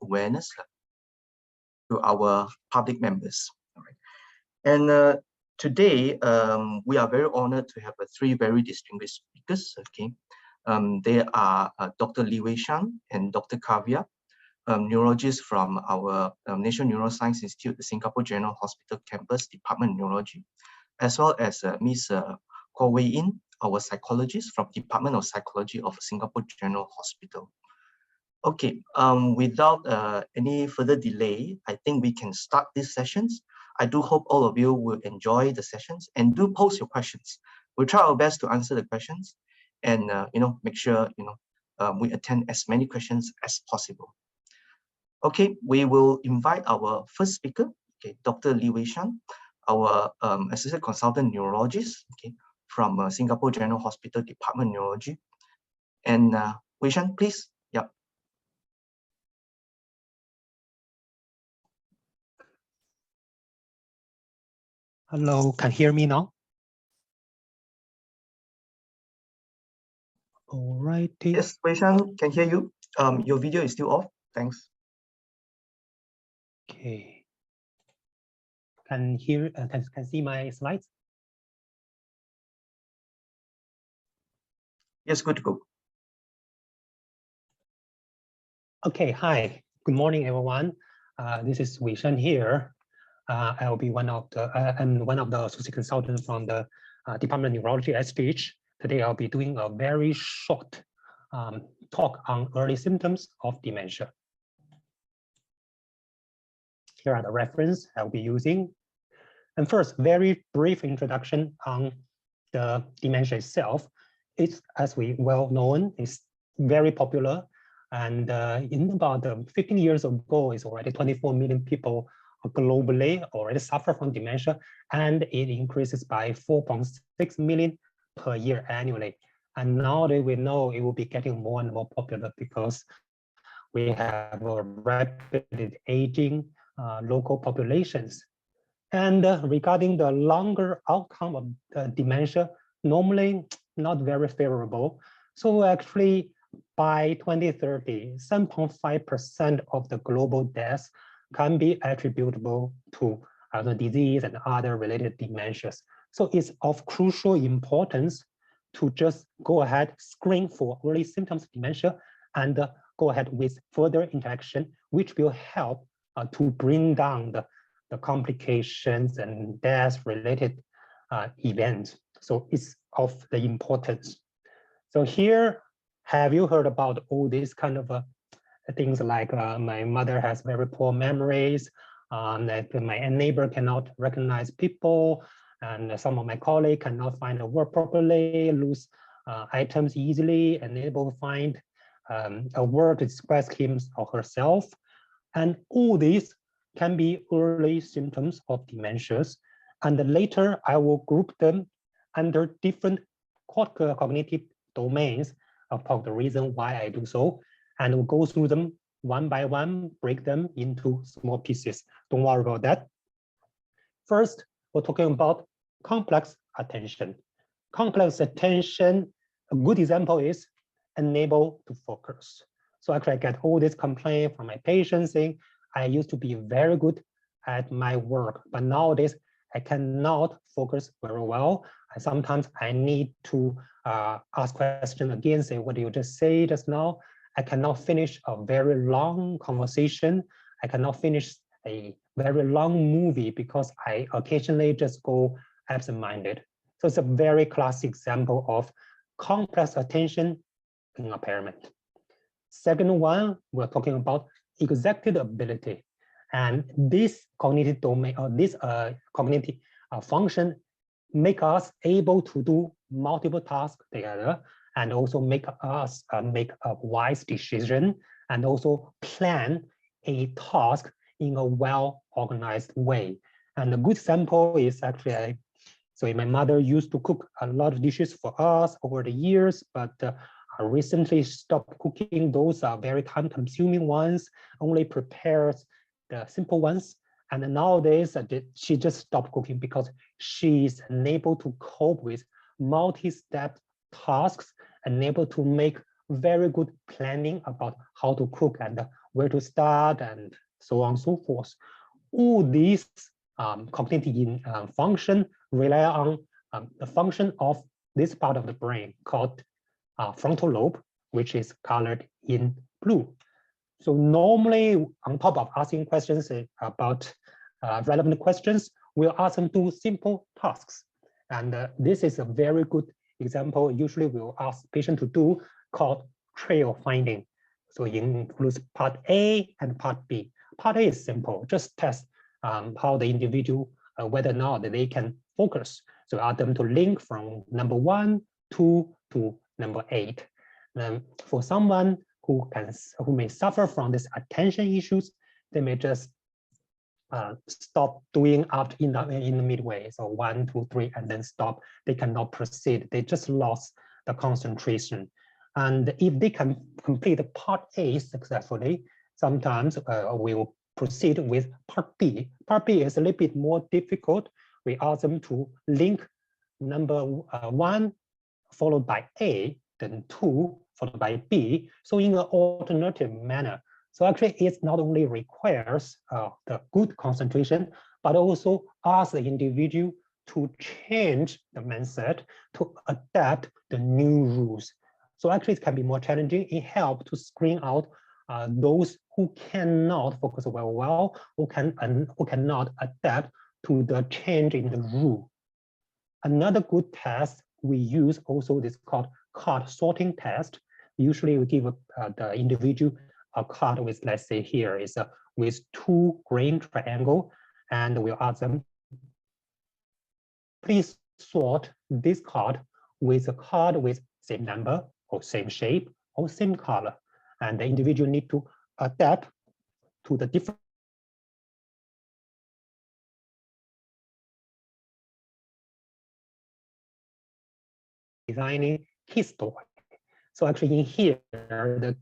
awareness to our public members. All right. And today, we are very honored to have three very distinguished speakers. Okay, they are Dr. Li Wei-Shan and Dr. Kavya, neurologists from our National Neuroscience Institute, the Singapore General Hospital Campus, Department of Neurology, as well as Ms. Koh Wei-In, our psychologist from Department of Psychology of Singapore General Hospital. Okay, without any further delay, I think we can start these sessions. I do hope all of you will enjoy the sessions and do post your questions. We'll try our best to answer the questions and make sure we attend as many questions as possible. Okay, we will invite our first speaker, okay, Dr. Li Wei-Shan, our assistant consultant neurologist, okay, from Singapore General Hospital Department of Neurology. And Wei-Shan, please. Yeah. Hello, can you hear me now? All right. Yes, Wei-Shan, can hear you. Your video is still off. Thanks. Okay. Can hear can see my slides? Yes, good to go. Okay, hi. Good morning, everyone. This is Wei-Shan here. I'll be one of the associate consultants from the Department of Neurology at Speech. Today, I'll be doing a very short talk on early symptoms of dementia. Here are the references I'll be using. And first, very brief introduction on the dementia itself. It's, as we well known, is very popular. And in about 15 years ago, it's already 24 million people globally already suffer from dementia, and it increases by 4.6 million per year annually. And nowadays we know it will be getting more and more popular because we have a rapidly aging local populations. And regarding the longer outcome of dementia, normally not very favorable. So actually, by 2030, 7.5% of the global deaths can be attributable to the disease and other related dementias. So it's of crucial importance to just go ahead, screen for early symptoms of dementia, and go ahead with further interaction, which will help to bring down the complications and death-related events. So it's of the importance. So here, have you heard about all these kind of things like my mother has very poor memories, that my neighbor cannot recognize people, and some of my colleagues cannot find a word properly, lose items easily, unable to find a word to express him or herself. And all these can be early symptoms of dementias. And later I will group them under different cognitive domains. I'll talk the reason why I do so, and we'll go through them one by one, break them into small pieces. Don't worry about that. First, we're talking about complex attention. Complex attention, a good example is unable to focus. So actually I get all this complaint from my patients saying, I used to be very good at my work, but nowadays I cannot focus very well. And sometimes I need to ask questions again, say, what did you just say just now? I cannot finish a very long conversation. I cannot finish a very long movie because I occasionally just go absent-minded. So it's a very classic example of complex attention impairment. Second one, we're talking about executive ability. And this cognitive domain, or this cognitive function make us able to do multiple tasks together, and also make us make a wise decision, and also plan a task in a well-organized way. And a good example is actually, so my mother used to cook a lot of dishes for us over the years, but I recently stopped cooking those very time-consuming ones, only prepares the simple ones. And nowadays, she just stopped cooking because she's unable to cope with multi-step tasks, unable to make very good planning about how to cook and where to start, and so on and so forth. All these cognitive function rely on the function of this part of the brain called frontal lobe, which is colored in blue. So normally, on top of asking questions about relevant questions, we'll ask them to do simple tasks. And this is a very good example. Usually we'll ask patient to do called trail finding. So it includes part A and part B. Part A is simple, just test how the individual, whether or not they can focus. So ask them to link from number 1, 2 to number 8. For someone who may suffer from these attention issues, they may just stop doing after in the midway. So 1, 2, 3, and then stop. They cannot proceed. They just lost the concentration. And if they can complete part A successfully, sometimes we will proceed with part B. Part B is a little bit more difficult. We ask them to link number 1 followed by A, then 2 followed by B. So in an alternative manner. So actually, it not only requires the good concentration, but also ask the individual to change the mindset to adapt the new rules. So actually, it can be more challenging. It helps to screen out those who cannot focus very well, who cannot adapt to the change in the rule. Another good test we use also is called card sorting test. Usually, we give the individual a card with, let's say here is with 2 green triangle, and we'll ask them, please sort this card with a card with same number or same shape or same color. And the individual need to adapt to the different designing kid story. So actually in here, the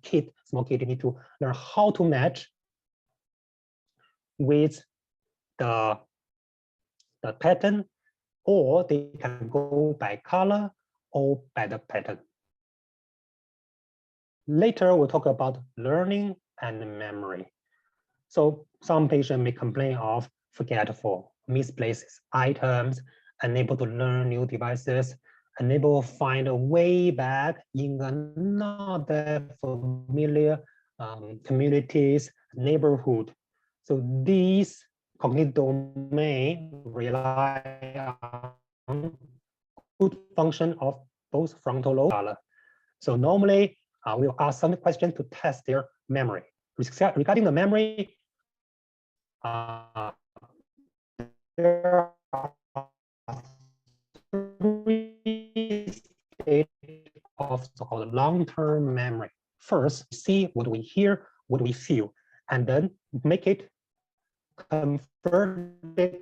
small kid need to learn how to match with the pattern, or they can go by color or by the pattern. Later, we'll talk about learning and memory. So some patients may complain of forgetful, misplaced items, unable to learn new devices, unable to find a way back in another familiar communities, neighborhood. So these cognitive domain rely on good function of both frontal lobe. So normally we'll ask some questions to test their memory. Regarding the memory, there are 3 stages of so-called long-term memory. First, see what we hear, what we feel, and then make it convert it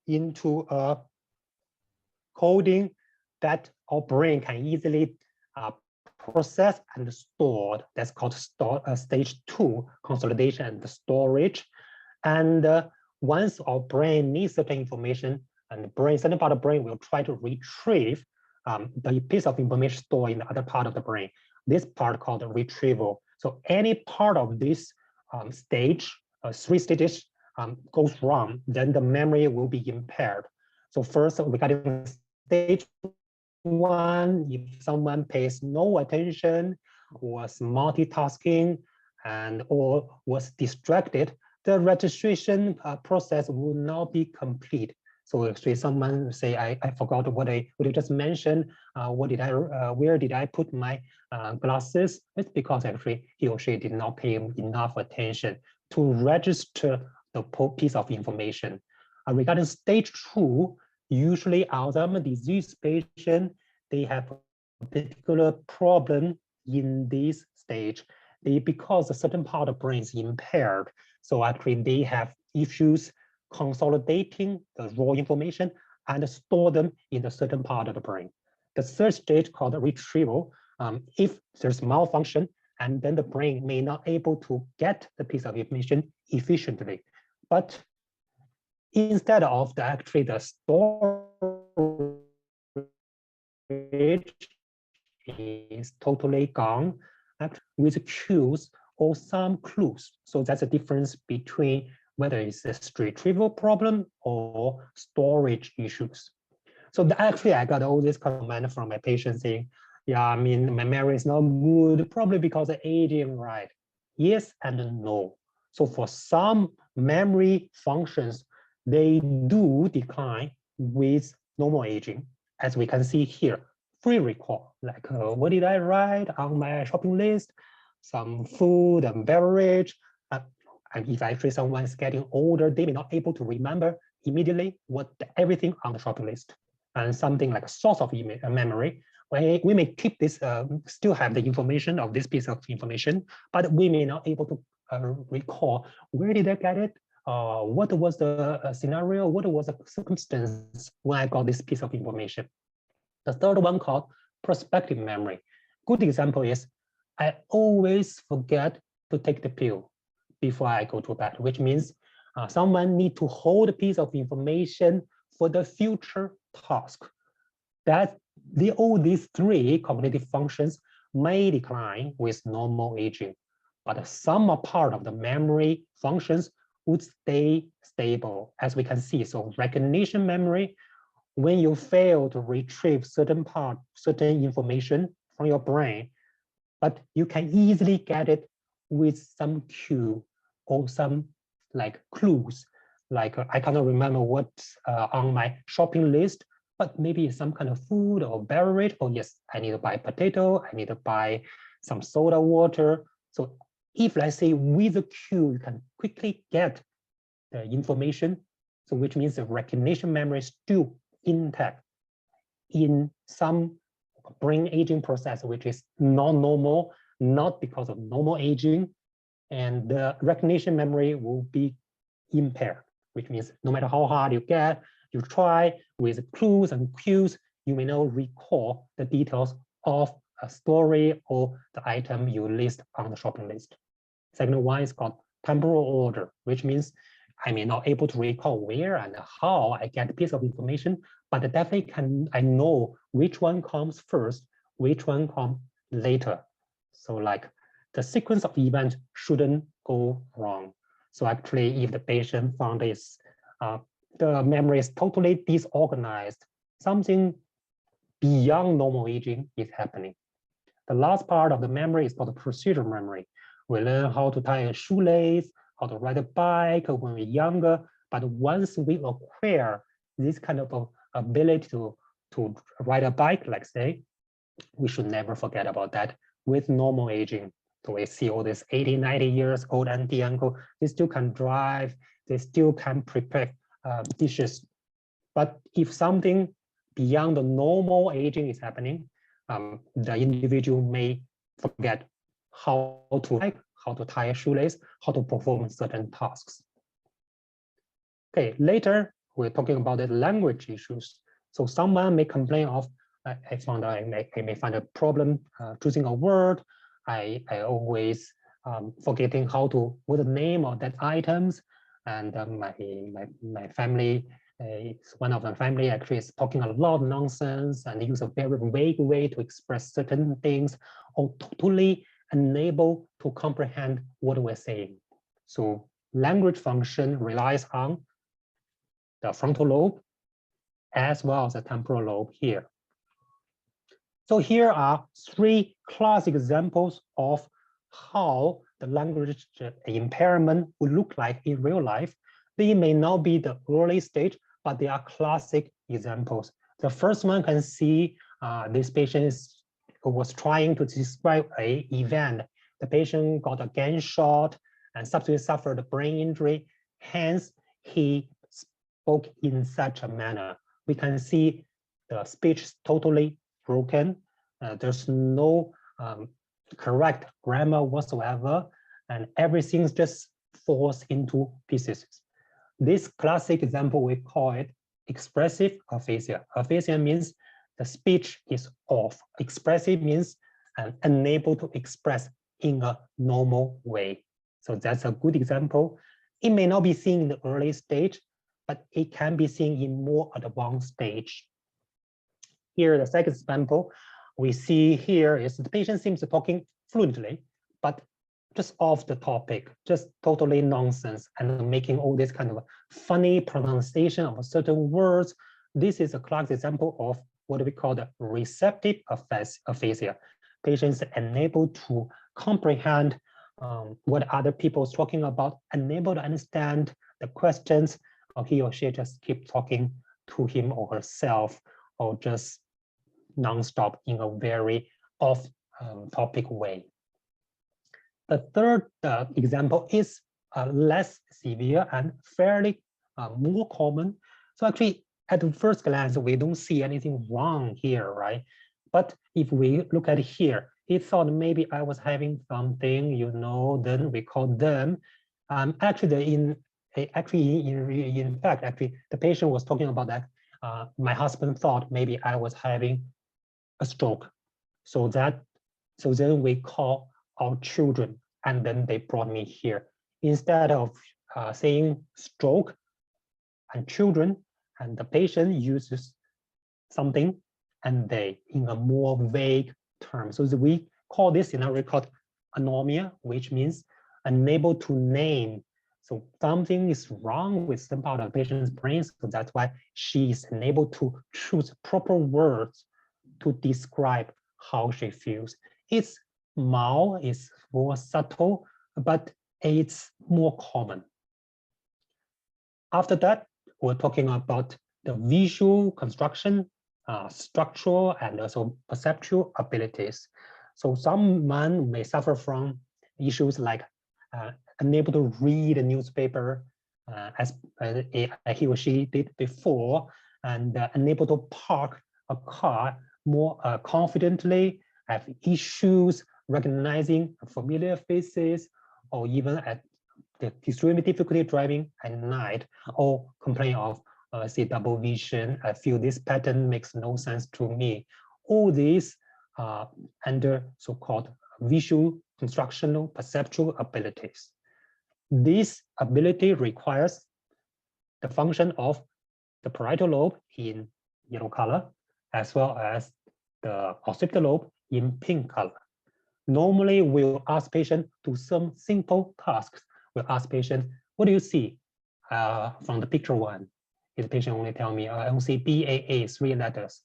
into a coding that our brain can easily process and store. That's called stage 2, consolidation and storage. And once our brain needs certain information, and the certain part of the brain will try to retrieve the piece of information stored in the other part of the brain. This part called retrieval. So any part of this stage, 3 stages, goes wrong, then the memory will be impaired. So first, regarding stage 1, if someone pays no attention, was multitasking, or was distracted, the registration process will not be complete. So if someone say, I forgot what you just mentioned, where did I put my glasses? It's because actually he or she did not pay enough attention to register the piece of information. Regarding stage 2, usually Alzheimer's disease patient, they have a particular problem in this stage. Because a certain part of the brain is impaired, so actually they have issues consolidating the raw information and store them in a certain part of the brain. The third stage called retrieval, if there's malfunction, and then the brain may not able to get the piece of information efficiently. But instead of the storage is totally gone, with cues or some clues. So that's the difference between whether it's a retrieval problem or storage issues. So actually, I got all this comment from my patients saying, yeah, I mean, my memory is not good, probably because of aging, right? Yes and no. So for some memory functions, they do decline with normal aging, as we can see here. Free recall, like what did I write on my shopping list? Some food and beverage. And if actually someone is getting older, they may not able to remember immediately what everything on the shopping list. And something like a source of memory, we may keep this, still have the information of this piece of information, but we may not able to recall where did I get it, what was the scenario, what was the circumstance when I got this piece of information. The third one called prospective memory. Good example is I always forget to take the pill before I go to bed, which means someone need to hold a piece of information for the future task. That all these three cognitive functions may decline with normal aging, but some part of the memory functions would stay stable, as we can see. So recognition memory, when you fail to retrieve certain information from your brain, but you can easily get it with some cue or some like clues. Like I cannot remember what's on my shopping list, but maybe some kind of food or beverage. Oh yes, I need to buy potato, I need to buy some soda water. So if let's say with a cue, you can quickly get the information, so which means the recognition memory is still intact in some brain aging process, which is non-normal, not because of normal aging, and the recognition memory will be impaired, which means no matter how hard you try with clues and cues, you may not recall the details of a story or the item you list on the shopping list. Second one is called temporal order, which means I may not able to recall where and how I get a piece of information, but definitely I know which one comes first, which one comes later. So like the sequence of events shouldn't go wrong. So actually, if the patient found this, the memory is totally disorganized, something beyond normal aging is happening. The last part of the memory is called the procedural memory. We learn how to tie a shoelace, how to ride a bike when we're younger, but once we acquire this kind of ability to ride a bike, like say, we should never forget about that with normal aging. So we see all these 80, 90 years old auntie, uncle, they still can drive, they still can prepare dishes. But if something beyond the normal aging is happening, the individual may forget how to tie a shoelace, how to perform certain tasks. Okay, later we're talking about the language issues. So someone may complain of, I found I may find a problem choosing a word. I always forgetting what the name of that items, and my family, one of my family actually is talking a lot of nonsense and use a very vague way to express certain things, or totally unable to comprehend what we're saying. So language function relies on the frontal lobe as well as the temporal lobe here. So here are three classic examples of how the language impairment would look like in real life. They may not be the early stage, but they are classic examples. The first one can see this patient was trying to describe an event. The patient got a gunshot and subsequently suffered a brain injury. Hence, he spoke in such a manner. We can see the speech is totally broken. There's no correct grammar whatsoever, and everything just falls into pieces. This classic example, we call it expressive aphasia. Aphasia means the speech is off. Expressive means unable to express in a normal way. So that's a good example. It may not be seen in the early stage, but it can be seen in more advanced stage. Here, the second example we see here is the patient seems to talking fluently, but just off the topic, just totally nonsense, and making all this kind of funny pronunciation of certain words. This is a classic example of what we call the receptive aphasia. Patients unable to comprehend what other people are talking about, unable to understand the questions, or he or she just keep talking to him or herself, or just nonstop in a very off-topic way. The third example is less severe and fairly more common. So actually, at the first glance, we don't see anything wrong here, right? But if we look at here, he thought maybe I was having something, you know, then we call them. Actually, in fact, the patient was talking about that. My husband thought maybe I was having a stroke. So then we call our children, and then they brought me here. Instead of saying stroke and children, and the patient uses something and they in a more vague term. So we call this scenario called anomia, which means unable to name. So something is wrong with some part of the patient's brain. So that's why she is unable to choose proper words to describe how she feels. It's mild, it's more subtle, but it's more common. After that, we're talking about the visual construction, structural, and also perceptual abilities. So someone may suffer from issues like unable to read a newspaper as he or she did before, and unable to park a car more confidently, have issues recognizing familiar faces, or even at the extreme difficulty driving at night, or complain of say double vision. I feel this pattern makes no sense to me. All these are under so-called visual, constructional, perceptual abilities. This ability requires the function of the parietal lobe in yellow color, as well as the occipital lobe in pink color. Normally, we'll ask patient to some simple tasks. We'll ask patient, what do you see from the picture one? The patient only tell me, I only see BAA, 3 letters.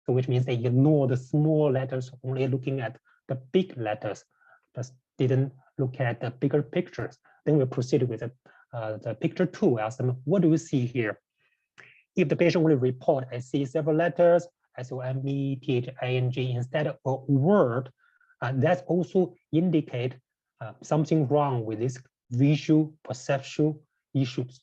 So which means they ignore the small letters, only looking at the big letters, just didn't look at the bigger pictures. Then we proceed with the picture 2. Ask them, what do you see here? If the patient only report, I see several letters, SOME, THING, instead of a word, that also indicate something wrong with this visual perceptual issues.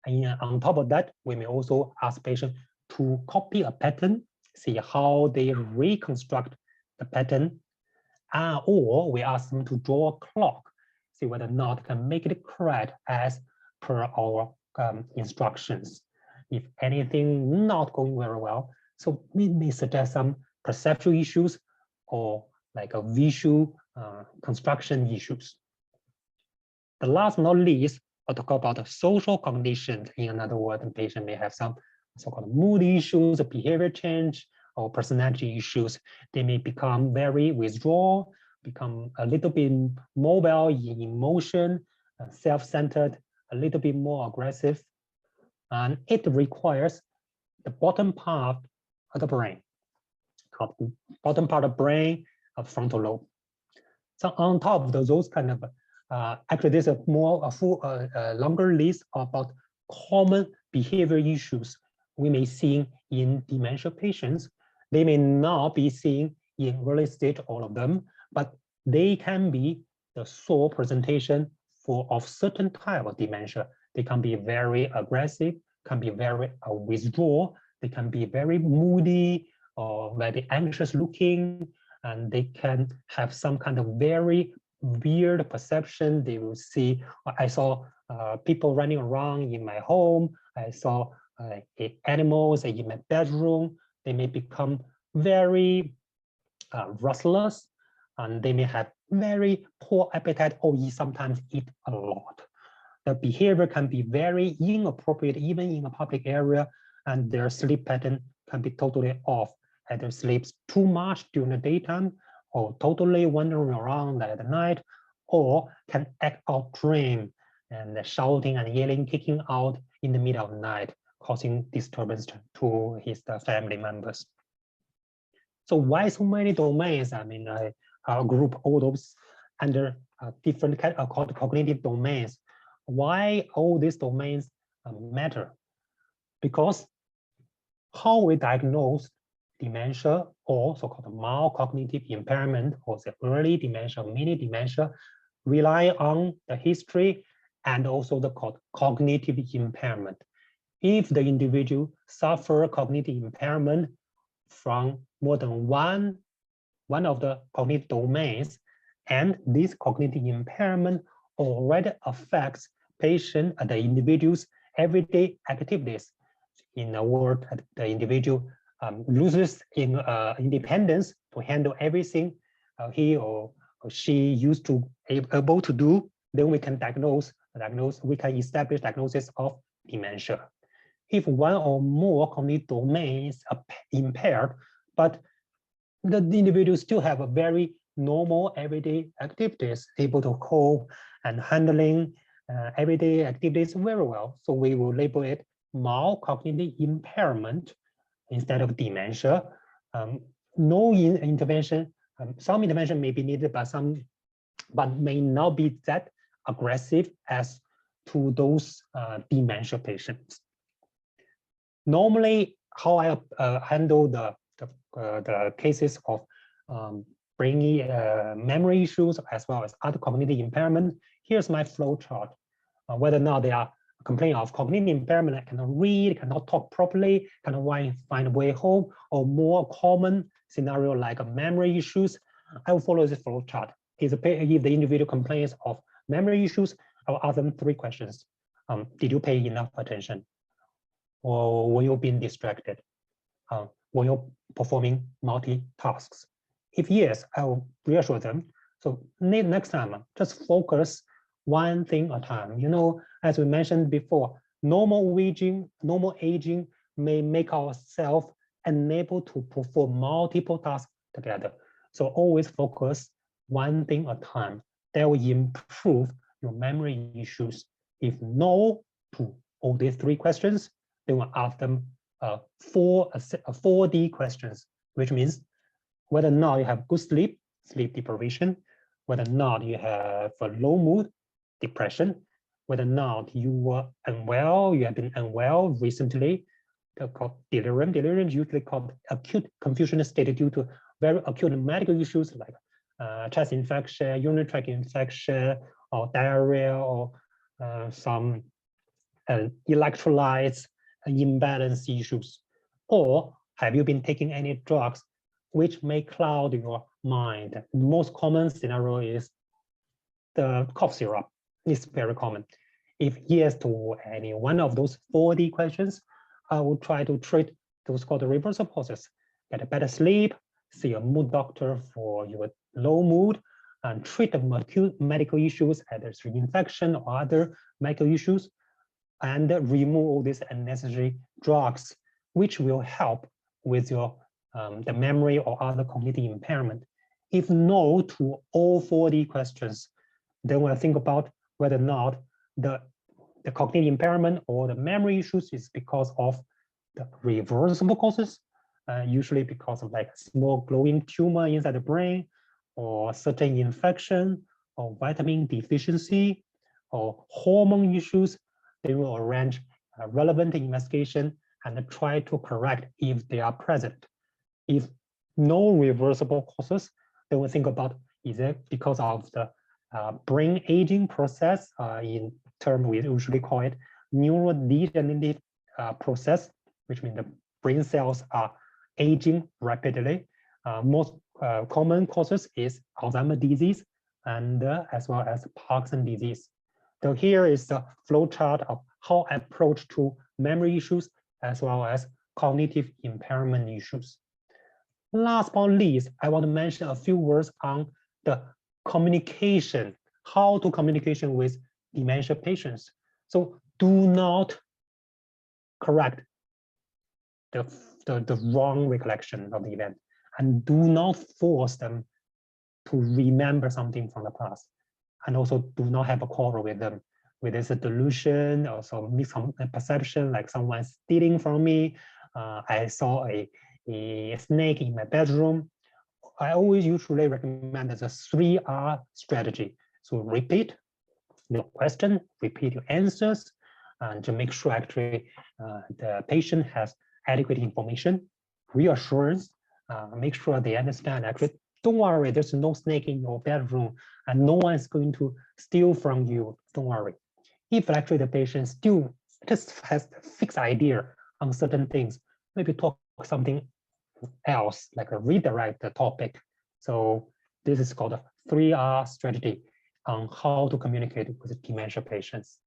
And on top of that, we may also ask patients to copy a pattern, see how they reconstruct the pattern, or we ask them to draw a clock, see whether or not can make it correct as per our instructions. If anything not going very well, so we may suggest some perceptual issues or like a visual construction issues. The last but not least, I'll talk about the social conditions. In other words, the patient may have some so-called mood issues, behavior change, or personality issues. They may become very withdrawn, become a little bit mobile in emotion, self-centered, a little bit more aggressive. And it requires the bottom part of the brain, called the bottom part of the brain of frontal lobe. So on top of those kind of actually, there's a longer list about common behavior issues we may see in dementia patients. They may not be seen in early stage, all of them, but they can be the sole presentation of certain type of dementia. They can be very aggressive, can be very withdrawn, they can be very moody or very anxious looking, and they can have some kind of very weird perception. They will see, I saw people running around in my home. I saw animals in my bedroom. They may become very restless, and they may have very poor appetite or sometimes eat a lot. The behavior can be very inappropriate, even in a public area, and their sleep pattern can be totally off. Either sleeps too much during the daytime or totally wandering around at night, or can act out dream and shouting and yelling, kicking out in the middle of the night, causing disturbance to his family members. So why so many domains? I mean, I group all those under different called cognitive domains. Why all these domains matter? Because how we diagnose dementia or so-called mild cognitive impairment or the early dementia, mini dementia, rely on the history and also the cognitive impairment. If the individual suffer cognitive impairment from more than one of the cognitive domains, and this cognitive impairment already affects patient and the individual's everyday activities. In a word, the individual loses in independence to handle everything he or she used to able to do, then we can we can establish diagnosis of dementia. If one or more cognitive domains are impaired, but the individual still have a very normal everyday activities, able to cope and handling everyday activities very well. So we will label it mild cognitive impairment instead of dementia. No intervention, some intervention may be needed, but may not be that aggressive as to those dementia patients. Normally, how I handle the cases of brain memory issues as well as other cognitive impairment, here's my flow chart. Whether or not they are complaining of cognitive impairment, I cannot read, cannot talk properly, cannot find a way home, or more common scenario like memory issues, I will follow this flow chart. If the individual complains of memory issues, I will ask them 3 questions. Did you pay enough attention? Or were you being distracted? Were you performing multitasks? If yes, I will reassure them. So next time, just focus one thing at a time. You know, as we mentioned before, normal aging may make ourselves unable to perform multiple tasks together. So always focus one thing at a time. That will improve your memory issues. If no to all these 3 questions, they will ask them 4D questions, which means whether or not you have good sleep deprivation, whether or not you have a low mood, depression, whether or not you were unwell, you have been unwell recently, called delirium. Delirium is usually called acute confusion state due to very acute medical issues like chest infection, urinary tract infection, or diarrhea, or some electrolytes imbalance issues. Or have you been taking any drugs which may cloud your mind? The most common scenario is the cough syrup. It's very common. If yes to any one of those 4D questions, I will try to treat those called the reversal process. Get a better sleep, see a mood doctor for your low mood, and treat the acute medical issues, either through infection or other medical issues, and remove all these unnecessary drugs, which will help with your the memory or other cognitive impairment. If no to all 4D questions, then we'll think about whether or not the cognitive impairment or the memory issues is because of the reversible causes, usually because of like small glowing tumor inside the brain, or certain infection, or vitamin deficiency, or hormone issues. They will arrange a relevant investigation and try to correct if they are present. If no reversible causes, they will think about, is it because of the brain aging process? In term, we usually call it neurodegenerative process, which means the brain cells are aging rapidly. Most common causes is Alzheimer's disease and as well as Parkinson's disease. So here is the flow chart of how I approach to memory issues as well as cognitive impairment issues. Last but not least, I want to mention a few words on the communication, how to communication with dementia patients. So do not correct the wrong recollection of the event, and do not force them to remember something from the past, and also do not have a quarrel with them. Whether it's a delusion or some misperception, like someone stealing from me, I saw a snake in my bedroom. I always usually recommend as a 3R strategy. So repeat your question, repeat your answers, and to make sure actually the patient has adequate information, reassurance, make sure they understand actually, don't worry, there's no snake in your bedroom and no one's going to steal from you, don't worry. If actually the patient still just has a fixed idea on certain things, maybe talk something else, like a redirect the topic. So this is called a 3R strategy on how to communicate with dementia patients.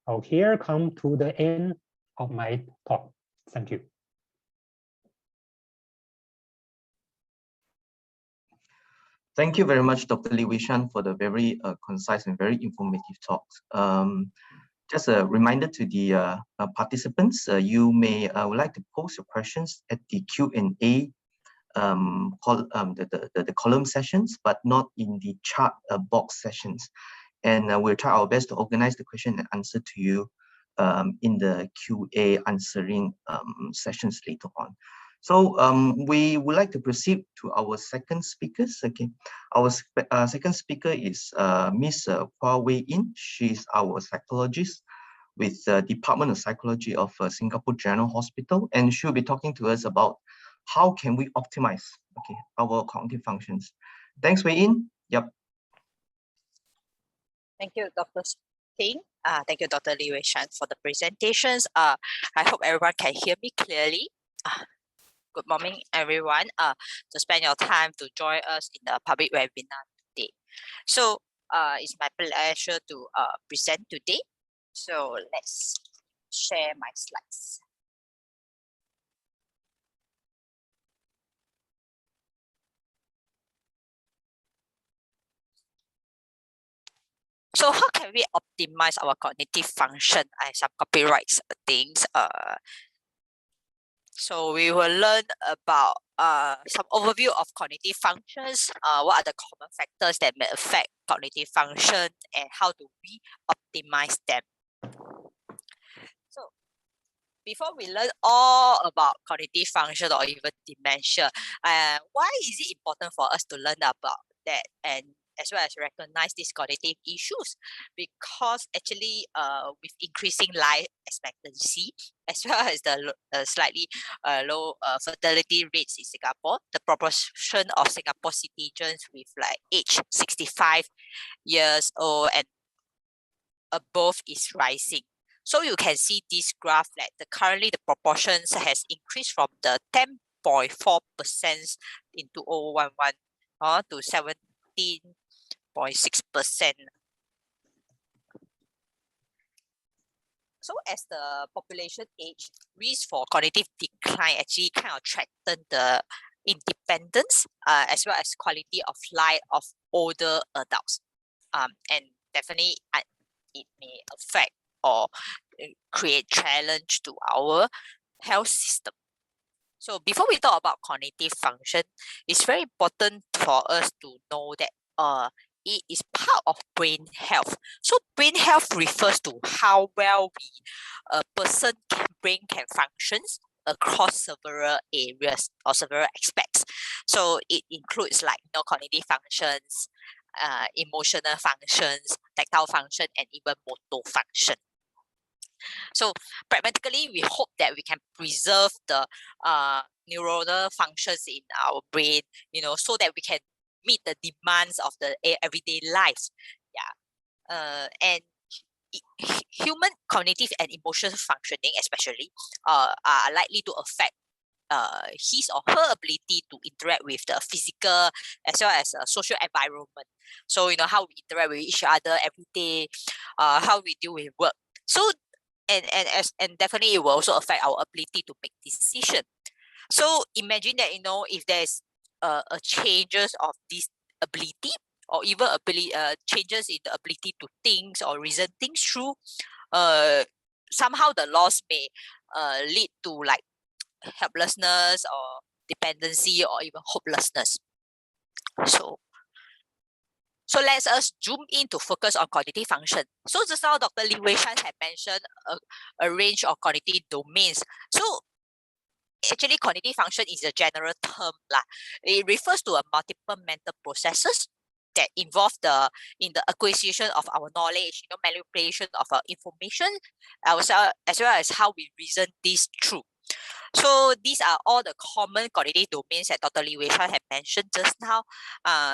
I'll here come to the end of my talk. Thank you. Thank you very much, Dr. Li Weishan, for the very concise and very informative talk. Just a reminder to the participants, you may would like to post your questions at the Q&A the column sessions, but not in the chat box sessions. And we'll try our best to organize the question and answer to you in the QA answering sessions later on. So we would like to proceed to our second speakers. Okay, our second speaker is Miss Hua Wei Yin. She's our psychologist with the Department of Psychology of Singapore General Hospital, and she'll be talking to us about how can we optimize our cognitive functions. Thanks, Wei Yin. Yep. Thank you, Dr. Ting. Thank you, Dr. Li Weishan, for the presentations. I hope everyone can hear me clearly. Good morning, everyone. To spend your time to join us in the public webinar today. So it's my pleasure to present today. So let's share my slides. So how can we optimize our cognitive function? Some copyright things. So we will learn about some overview of cognitive functions. What are the common factors that may affect cognitive function, and how do we optimize them? So before we learn all about cognitive function or even dementia, why is it important for us to learn about that, and as well as recognize these cognitive issues? Because actually with increasing life expectancy, as well as the slightly low fertility rates in Singapore, the proportion of Singapore citizens with like age 65 years old and above is rising. So you can see this graph that currently the proportions has increased from the 10.4% in 2011 to 17.6%. So as the population age, risk for cognitive decline actually kind of threaten the independence as well as quality of life of older adults. And definitely it may affect or create challenge to our health system. So before we talk about cognitive function, it's very important for us to know that it is part of brain health. So brain health refers to how well a person's brain can function across several areas or several aspects. So it includes like cognitive functions, emotional functions, tactile function, and even motor function. So pragmatically, we hope that we can preserve the neuronal functions in our brain, so that we can meet the demands of the everyday life. And human cognitive and emotional functioning, especially, are likely to affect his or her ability to interact with the physical as well as social environment. So how we interact with each other every day, how we deal with work. So and definitely it will also affect our ability to make decisions. So imagine that if there's a changes of this ability, or even changes in the ability to think or reason things through, somehow the loss may lead to like helplessness or dependency or even hopelessness. So So let us zoom in to focus on cognitive function. So just now, Dr. Lee Wei Shan had mentioned a range of cognitive domains. So actually, cognitive function is a general term lah. It refers to a multiple mental processes that involve in the acquisition of our knowledge, manipulation of our information, as well as how we reason this through. So these are all the common cognitive domains that Dr. Lee Wei Shan had mentioned just now.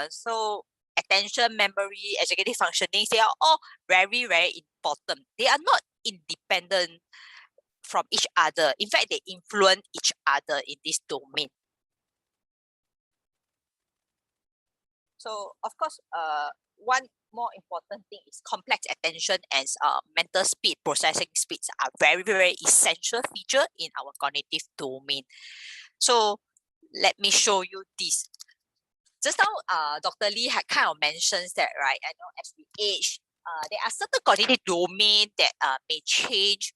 So attention, memory, executive functioning, they are all very, very important. They are not independent from each other. In fact, they influence each other in this domain. So of course, one more important thing is complex attention and mental speed, processing speeds are very, very essential feature in our cognitive domain. So let me show you this. Just now, Dr. Lee had kind of mentioned that, right? I know as we age, there are certain cognitive domain that may change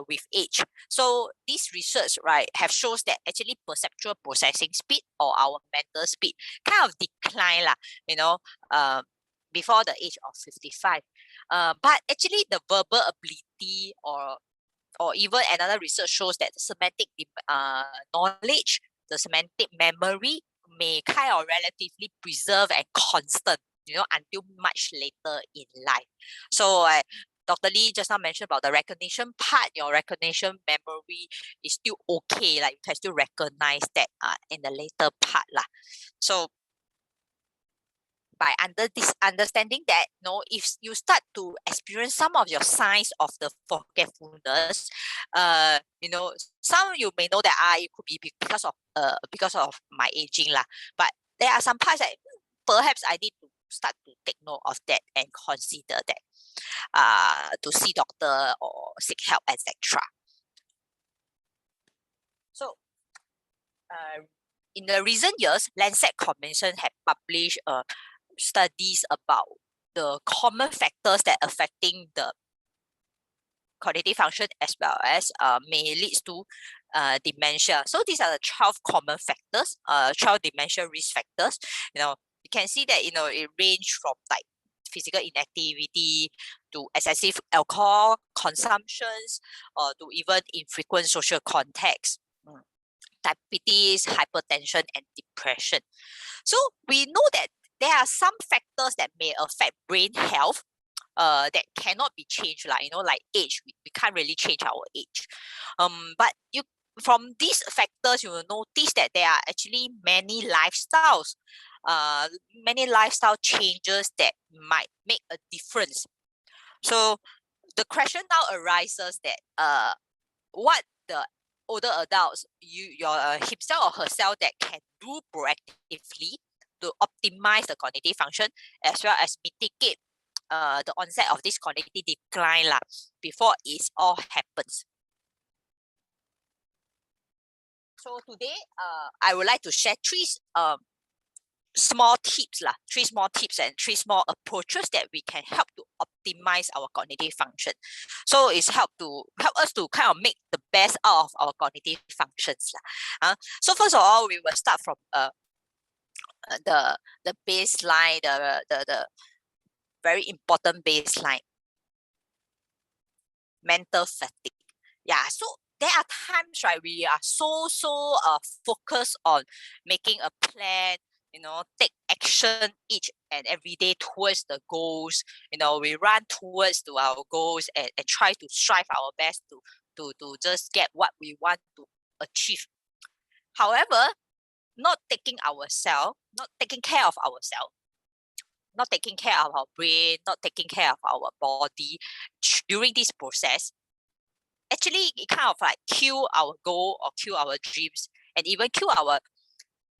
with age. So this research, right, have shows that actually perceptual processing speed or our mental speed kind of decline lah, before the age of 55. But actually the verbal ability or even another research shows that the semantic knowledge, the semantic memory may kind of relatively preserve and constant, until much later in life. So Dr. Lee just now mentioned about the recognition part. Your recognition memory is still okay, like you can still recognize that in the later part lah. So by understanding that, if you start to experience some of your signs of the forgetfulness, some you may know that it could be because of my aging lah. But there are some parts that perhaps I need to start to take note of that and consider that to see doctor or seek help, etc. So in the recent years, Lancet Commission had published studies about the common factors that affecting the cognitive function as well as may lead to dementia. So these are the 12 common factors, 12 dementia risk factors. You can see that it range from like physical inactivity to excessive alcohol consumptions, or to even infrequent social contacts, diabetes, hypertension, and depression. So we know that there are some factors that may affect brain health that cannot be changed, like age. We can't really change our age. But from these factors, you will notice that there are actually many lifestyle changes that might make a difference. So the question now arises that what the older adults, himself or herself, that can do proactively to optimize the cognitive function as well as mitigate the onset of this cognitive decline before it all happens. So today, I would like to share three small tips and three small approaches that we can help to optimize our cognitive function. So it's help us to kind of make the best out of our cognitive functions. So first of all, we will start from the baseline, the very important baseline, mental fatigue. Yeah, so there are times, right, we are so focused on making a plan, take action each and every day towards the goals. We run towards to our goals and try to strive our best to just get what we want to achieve. However, not taking care of ourselves, not taking care of our brain, not taking care of our body during this process, actually it kind of like kill our goal or kill our dreams and even kill our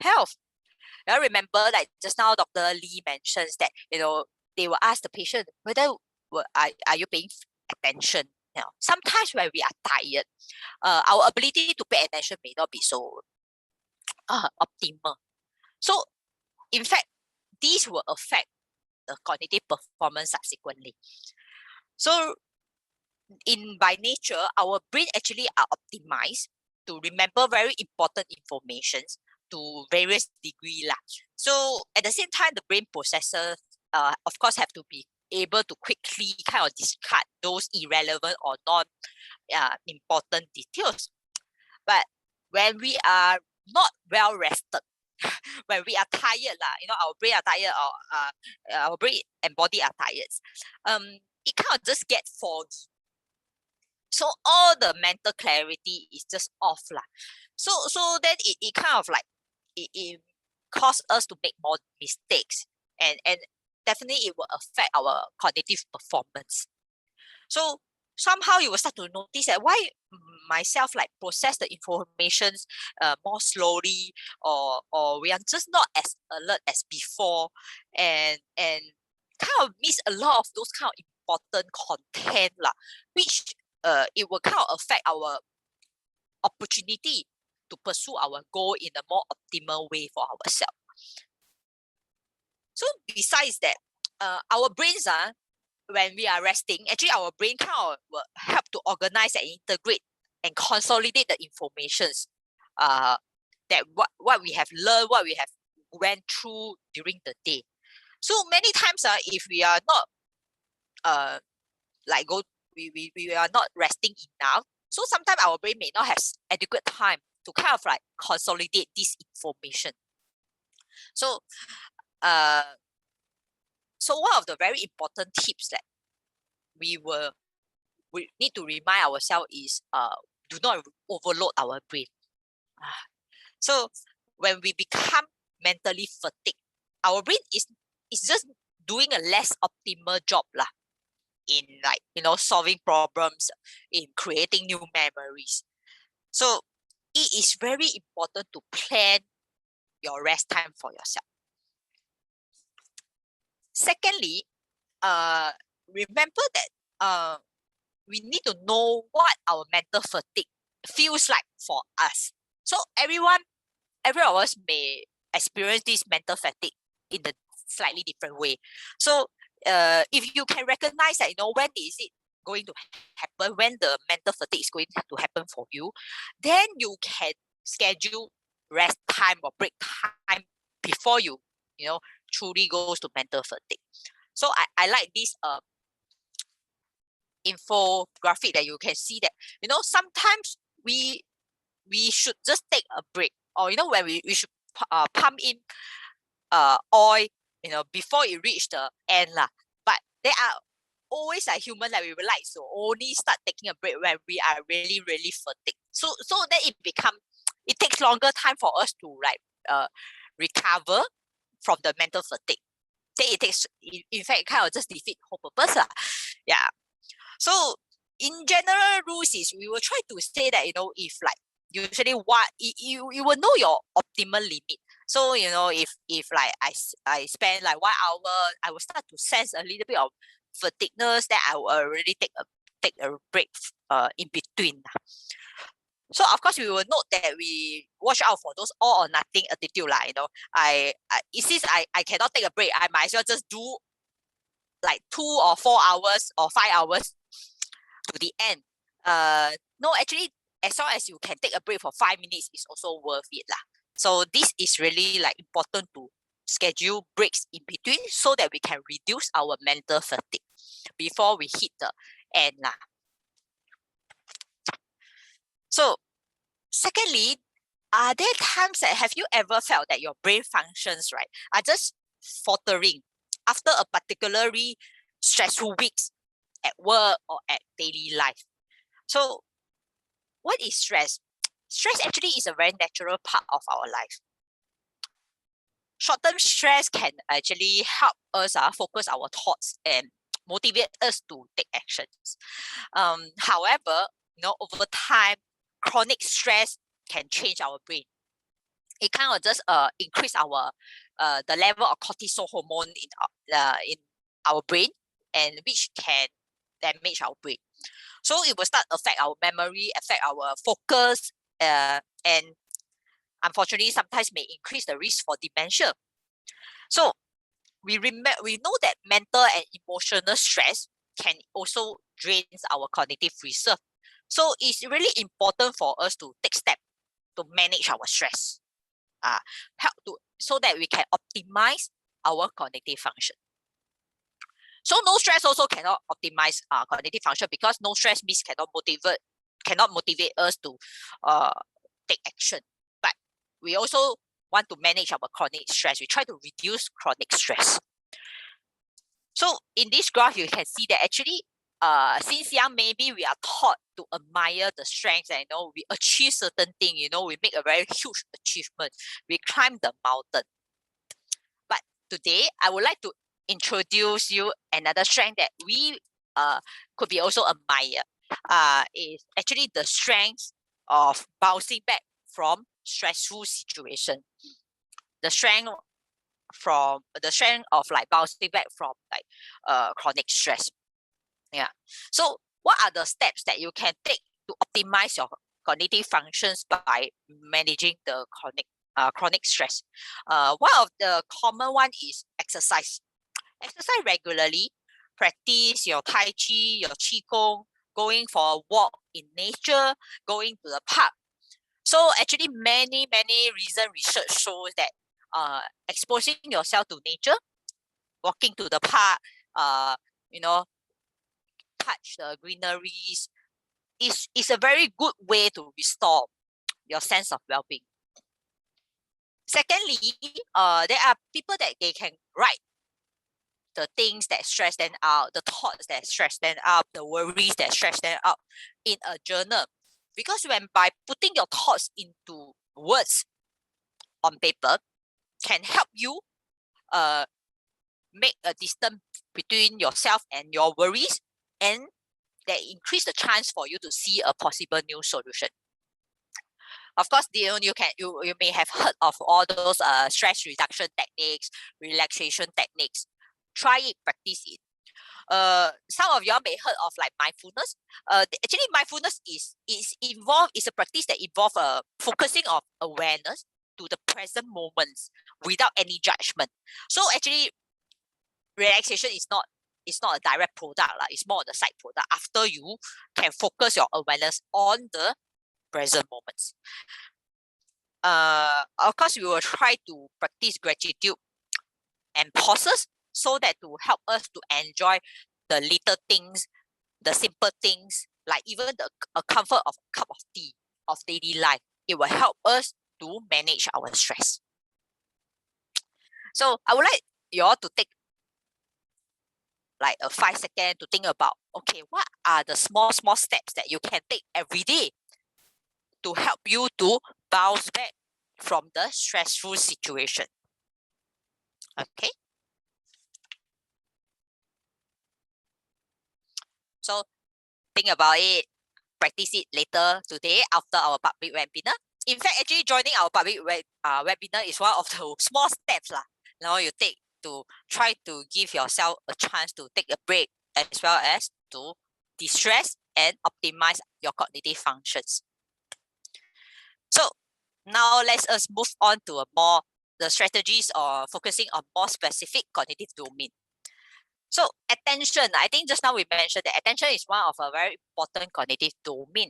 health. I remember, like just now, Dr. Lee mentions that they will ask the patient whether are you paying attention. Sometimes when we are tired, our ability to pay attention may not be so optimal. So in fact, these will affect the cognitive performance subsequently. So by nature, our brain actually are optimized to remember very important information to various degree. So at the same time, the brain processes of course, have to be able to quickly kind of discard those irrelevant or non important details. But when we are not well rested, when we are tired, our brain are tired, or our brain and body are tired, it kind of just gets foggy. So all the mental clarity is just off. So then it kind of like, it cause us to make more mistakes, and definitely it will affect our cognitive performance. So somehow you will start to notice that why myself like process the information more slowly, or we are just not as alert as before, and kind of miss a lot of those kind of important content which it will kind of affect our opportunity to pursue our goal in a more optimal way for ourselves. So besides that, our brains when we are resting, actually our brain kind of will help to organize and integrate and consolidate the informations that what we have learned, what we have went through during the day. So many times if we are not we are not resting enough, so sometimes our brain may not have adequate time to kind of like consolidate this information. So so one of the very important tips that we need to remind ourselves is do not overload our brain. So when we become mentally fatigued, our brain is just doing a less optimal job in solving problems, in creating new memories. So it is very important to plan your rest time for yourself. Secondly, remember that we need to know what our mental fatigue feels like for us. So every of us may experience this mental fatigue in a slightly different way. So if you can recognize that, when is it going to happen, when the mental fatigue is going to happen for you, then you can schedule rest time or break time before you truly goes to mental fatigue. So I like this infographic that you can see that sometimes we should just take a break, or when we should pump in oil before it reach the end but there are always a human that we would like to only start taking a break when we are really fatigued. So then it takes longer time for us to recover from the mental fatigue. Then it takes, in fact, kind of just defeat whole purpose yeah. So in general rules is we will try to say that if usually what you will know your optimal limit. So if I spend 1 hour, I will start to sense a little bit of fatigueness, then I will already take a break in between. So of course we will note that we watch out for those all or nothing attitude since I cannot take a break, I might as well just do 2 or 4 hours or 5 hours to the end. No, actually, as long as you can take a break for 5 minutes, it's also worth it So this is really important to schedule breaks in between so that we can reduce our mental fatigue before we hit the end So secondly, are there times that have you ever felt that your brain functions are just faltering after a particularly stressful week at work or at daily life? So what is stress? Stress actually is a very natural part of our life. Short-term stress can actually help us focus our thoughts and motivate us to take actions. However, over time, chronic stress can change our brain. It kind of just increase our the level of cortisol hormone in our brain, and which can damage our brain. So it will start affect our memory, affect our focus, and unfortunately sometimes may increase the risk for dementia. So we know that mental and emotional stress can also drain our cognitive reserve. So it's really important for us to take steps to manage our stress, so that we can optimize our cognitive function. So no stress also cannot optimize cognitive function, because no stress means cannot motivate us to take action. But we also want to manage our chronic stress. We try to reduce chronic stress. So in this graph, you can see that actually, since young, maybe we are taught to admire the strengths, and we achieve certain things. We make a very huge achievement. We climb the mountain. But today, I would like to introduce you another strength that we could be also admire. Is actually the strength of bouncing back from stressful situation. The strength of like bouncing back from like chronic stress. Yeah. So what are the steps that you can take to optimize your cognitive functions by managing the chronic stress? One of the common one is exercise. Exercise regularly. Practice your Tai Chi, your Qigong, going for a walk in nature, going to the park. So actually many recent research shows that exposing yourself to nature, walking to the park, touch the greeneries is a very good way to restore your sense of well-being. Secondly, there are people that they can write the things that stress them out, the thoughts that stress them out, the worries that stress them out in a journal. Because when by putting your thoughts into words on paper can help you make a distance between yourself and your worries, and that increase the chance for you to see a possible new solution. Of course, you may have heard of all those stress reduction techniques, relaxation techniques. Try it, practice it. Some of y'all may heard of like mindfulness. Actually, mindfulness is a practice that involves focusing of awareness to the present moments without any judgment. So actually, relaxation is not a direct product, it's more the side product after you can focus your awareness on the present moments. Of course, we will try to practice gratitude and pauses so that to help us to enjoy the little things, the simple things, like even a comfort of a cup of tea of daily life. It will help us to manage our stress. So I would like you all to take like a 5 seconds to think about, okay, what are the small steps that you can take every day to help you to bounce back from the stressful situation? Okay. So think about it, practice it later today after our public webinar. In fact, actually joining our public webinar is one of the small steps you take to try to give yourself a chance to take a break, as well as to de-stress and optimize your cognitive functions. So now let's move on to the strategies or focusing on more specific cognitive domain. So attention, I think just now we mentioned that attention is one of a very important cognitive domain.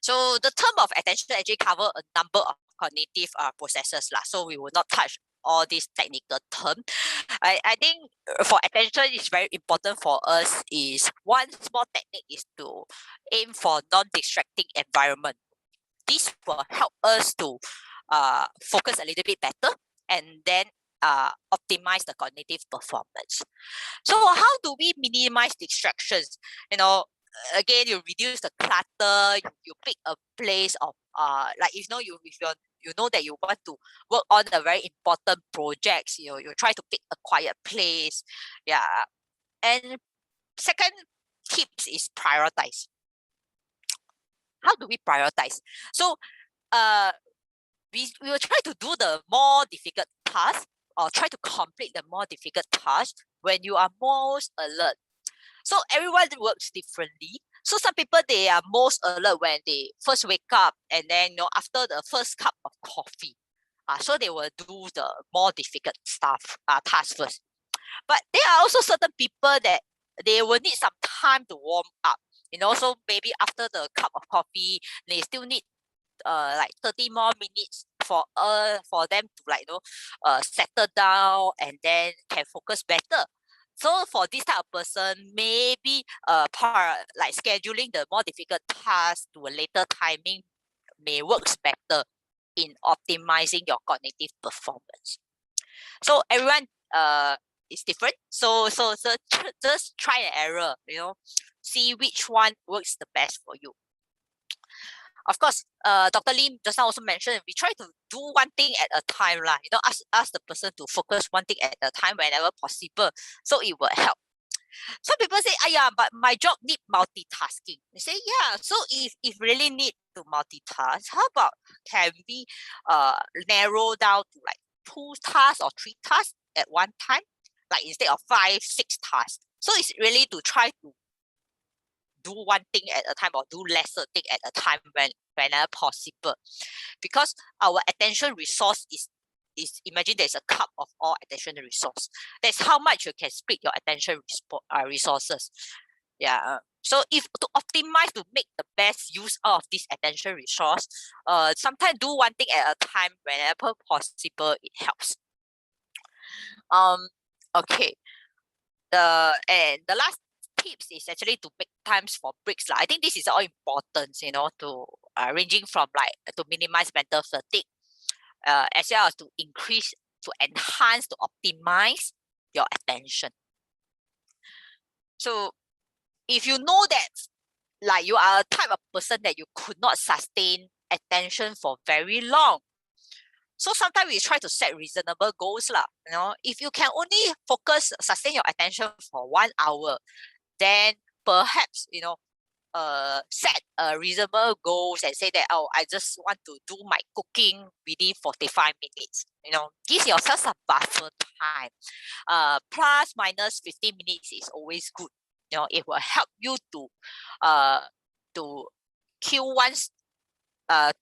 So the term of attention actually cover a number of cognitive processes. So we will not touch all these technical terms. I think for attention, it's very important for us is one small technique is to aim for non-distracting environment. This will help us to focus a little bit better and then optimize the cognitive performance. So how do we minimize distractions? Again, you reduce the clutter. You pick a place of like if you know that you want to work on a very important projects. You try to pick a quiet place. Yeah, and second tips is prioritize. How do we prioritize? So we will try to do the more difficult task, or try to complete the more difficult task when you are most alert. So everyone works differently. So some people, they are most alert when they first wake up, and then after the first cup of coffee. So they will do the more difficult task first. But there are also certain people that they will need some time to warm up. So maybe after the cup of coffee, they still need like 30 more minutes for them to settle down and then can focus better. So for this type of person, maybe like scheduling the more difficult tasks to a later timing may works better in optimizing your cognitive performance. So everyone is different. So just try and error, see which one works the best for you. Of course, Dr. Lim just now also mentioned we try to do one thing at a time, ask the person to focus one thing at a time whenever possible, so it will help. Some people say, but my job need multitasking. They say, yeah, so if really need to multitask, how about can we narrow down to like 2 tasks or 3 tasks at one time, like instead of 5, 6 tasks. So it's really to try to do one thing at a time or do lesser thing at a time whenever possible, because our attention resource is imagine there's a cup of all attention resource. That's how much you can split your attention resources. Yeah. So if to optimize to make the best use of this attention resource, sometimes do one thing at a time whenever possible. It helps. Okay. And the last tips is actually to make times for breaks. I think this is all important, to ranging from to minimize mental fatigue, as well as to increase, to enhance, to optimize your attention. So if you know that you are a type of person that you could not sustain attention for very long, so sometimes we try to set reasonable goals. If you can only sustain your attention for 1 hour, then perhaps, set reasonable goals and say that, I just want to do my cooking within 45 minutes. Give yourself some buffer time. Plus minus 15 minutes is always good. It will help you to kill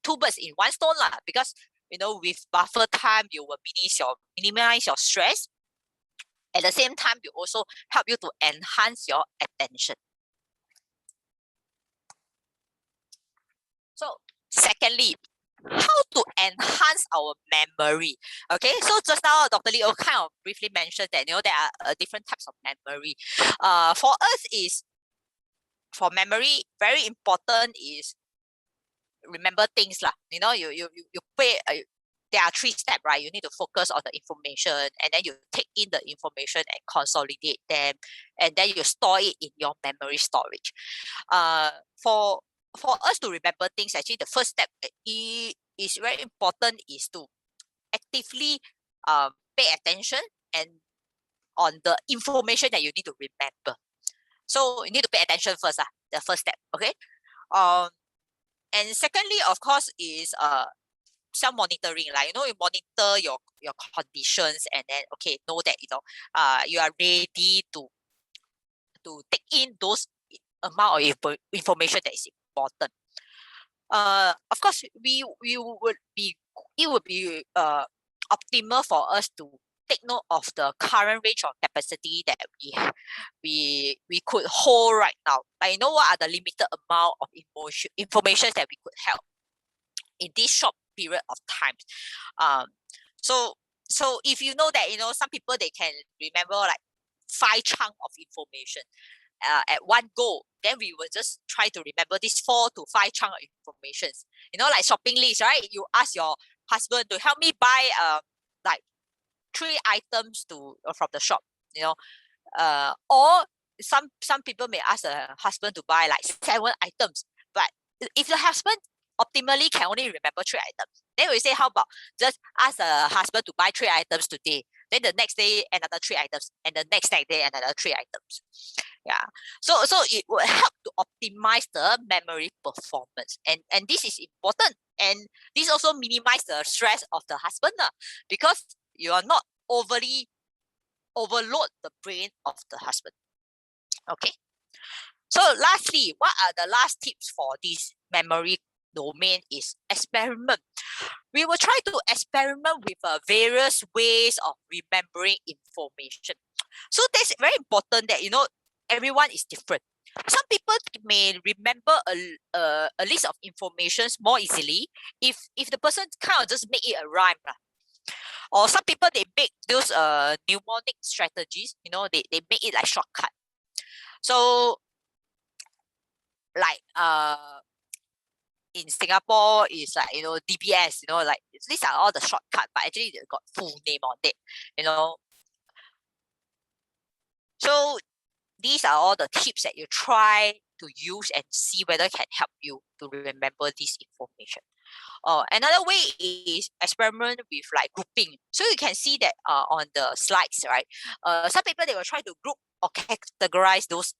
2 birds in 1 stone, because with buffer time you will minimize your stress. At the same time, you also help you to enhance your attention. So secondly, how to enhance our memory. Okay, so just now Dr. Lee kind of briefly mentioned that there are different types of memory. For us for memory, very important is remember things you pay. There are 3 steps, right? You need to focus on the information, and then you take in the information and consolidate them, and then you store it in your memory storage. For us to remember things, actually the first step is very important, is to actively pay attention and on the information that you need to remember. So you need to pay attention first, the first step, okay? And secondly, of course, is self-monitoring. You monitor your conditions, and then know that you are ready to take in those amount of information that is important. Of course, it would be optimal for us to take note of the current range of capacity that we could hold right now. What are the limited amount of information that we could help in this short period of time. So if you know that some people, they can remember 5 chunks of information at one go, then we will just try to remember these 4 to 5 chunks of information. Like shopping list, right? You ask your husband to help me buy 3 items from the shop, or some people may ask the husband to buy 7 items. But if the husband optimally can only remember 3 items, then we say, how about just ask the husband to buy 3 items today, then the next day another 3 items, and the next day another 3 items. Yeah. So it will help to optimize the memory performance, and this is important, and this also minimize the stress of the husband, because you are not overly overload the brain of the husband. Okay. So lastly, what are the last tips for this memory domain is experiment. We will try to experiment with various ways of remembering information. So that's very important that, everyone is different. Some people may remember a list of information more easily if the person kind of just make it a rhyme. Or some people, they make those mnemonic strategies, you know, they make it like shortcut. So like in Singapore is like, you know, DBS, you know, like these are all the shortcut, but actually they got full name on it, you know. So these are all the tips that you try to use and see whether it can help you to remember this information. Another way is experiment with like grouping. So you can see that on the slides, right? Some people, they will try to group or categorize those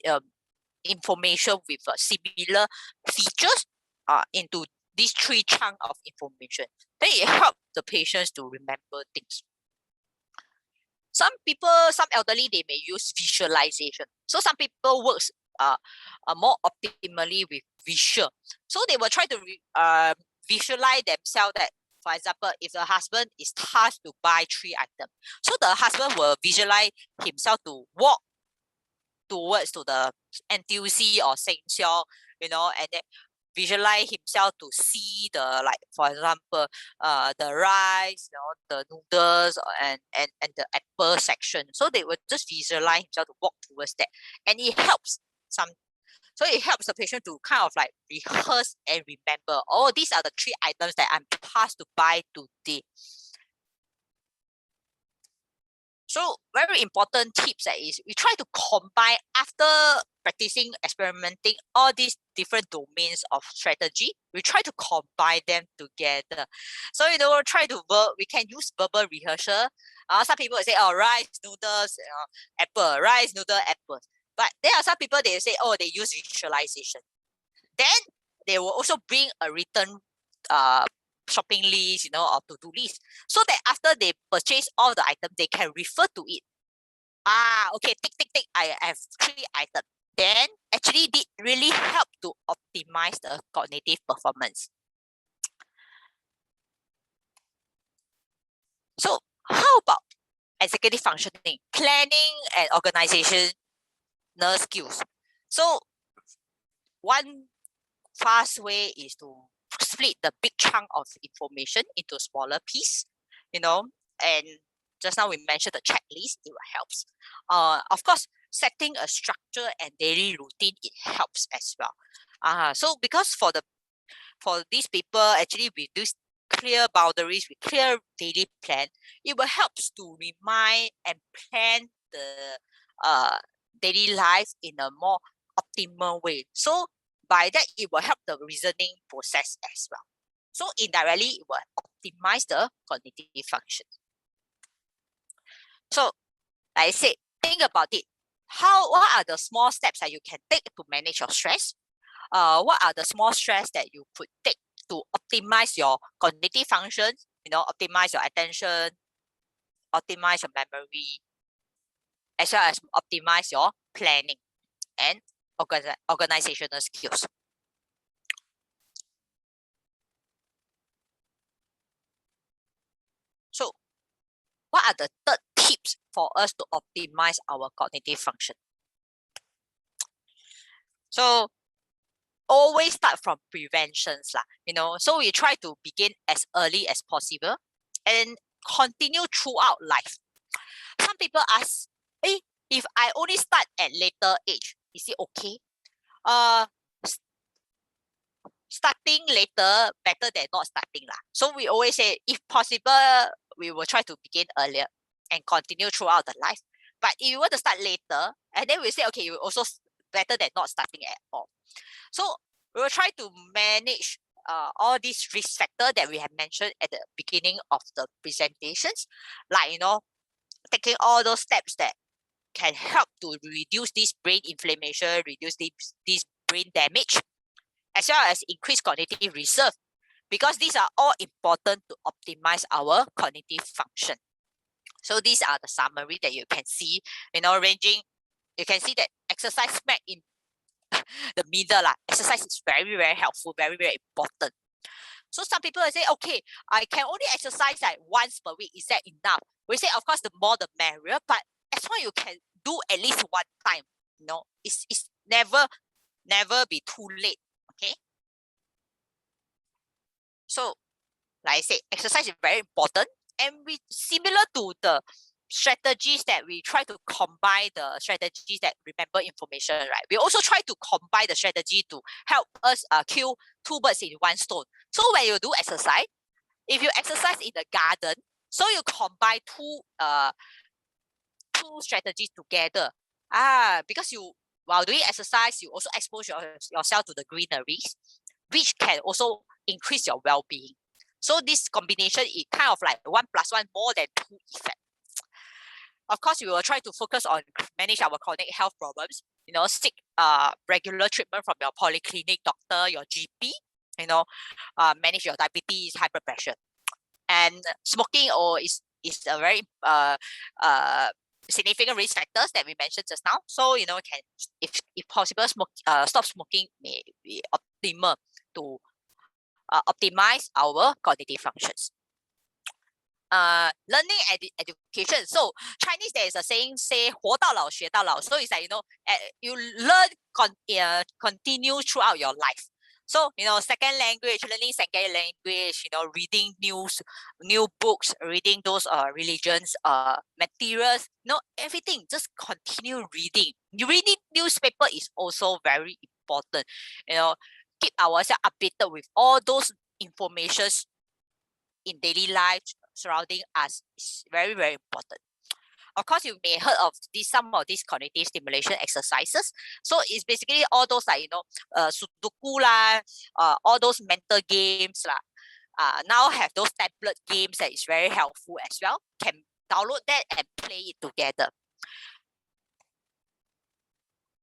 information with similar features into these 3 chunks of information. Then it helps the patients to remember things. Some people, some elderly, they may use visualization. So some people works more optimally with visual. So they will try to visualize themselves that, for example, if the husband is tasked to buy 3 items, so the husband will visualize himself to walk towards to the NTUC or Sheng Siong, you know, and then visualize himself to see the, like, for example, the rice, you know, the noodles and the apple section. So they would just visualize himself to walk towards that, and it helps some. So it helps the patient to kind of like rehearse and remember, oh, these are the 3 items that I'm tasked to buy today. So very important tips that is we try to combine, after practicing, experimenting all these different domains of strategy, we try to combine them together. So, you know, try to we can use verbal rehearsal. Some people will say, oh, rice, noodles, apple, rice, noodle, apple. But there are some people, they say, oh, they use visualization. Then they will also bring a written shopping list, you know, or to-do list, so that after they purchase all the items, they can refer to it. Okay, tick, I have 3 items. Then actually it really help to optimize the cognitive performance. So how about executive functioning, planning and organizational skills? So one fast way is to split the big chunk of information into smaller pieces, you know, and just now we mentioned the checklist, it helps. Of course, setting a structure and daily routine, it helps as well. So because for these people, actually with this clear boundaries, with clear daily plan, it will help to remind and plan the daily life in a more optimal way. So by that, it will help the reasoning process as well. So indirectly, it will optimize the cognitive function. So like I said, think about it. What are the small steps that you can take to manage your stress? What are the small stress that you could take to optimize your cognitive functions, you know, optimize your attention, optimize your memory, as well as optimize your planning and organizational skills. So what are the 3rd tips for us to optimize our cognitive function? So always start from preventions, you know. So we try to begin as early as possible and continue throughout life. Some people ask, if I only start at later age, is it okay? Starting later better than not starting. So we always say, if possible, we will try to begin earlier and continue throughout the life. But if you want to start later, and then we say, okay, you also better than not starting at all. So we will try to manage all these risk factors that we have mentioned at the beginning of the presentations, like, you know, taking all those steps that can help to reduce this brain inflammation, reduce this brain damage, as well as increase cognitive reserve, because these are all important to optimize our cognitive function. So these are the summary that you can see, you know, ranging. You can see that exercise smack in the middle. Exercise is very, very helpful, very, very important. So some people will say, okay, I can only exercise like once per week. Is that enough? We say, of course, the more the merrier, but as long as you can do at least one time, you know, it's never be too late. Okay. So like I said, exercise is very important. And we similar to the strategies that we try to combine the strategies that remember information, right? We also try to combine the strategy to help us kill two birds in one stone. So when you do exercise, if you exercise in the garden, so you combine two strategies together. Because you, while doing exercise, you also expose yourself to the greeneries, which can also increase your well-being. So this combination is kind of like 1 + 1 more than 2 effect. Of course, we will try to focus on manage our chronic health problems, seek regular treatment from your polyclinic doctor, your GP, manage your diabetes, high blood pressure. And smoking is a very significant risk factors that we mentioned just now. So, can, if possible, stop smoking may be optimal to optimize our cognitive functions. Learning education. So Chinese, there is a saying, say 活到老学到老. So it's like, you learn continue throughout your life. So, second language, learning second language, reading new books, reading those religions materials, everything, just continue reading. Reading newspaper is also very important. Keep ourselves updated with all those informations in daily life surrounding us is very, very important. Of course, you may heard of some of these cognitive stimulation exercises. So it's basically all those like, Sudoku lah, all those mental games lah. Now have those tablet games that is very helpful as well. Can download that and play it together.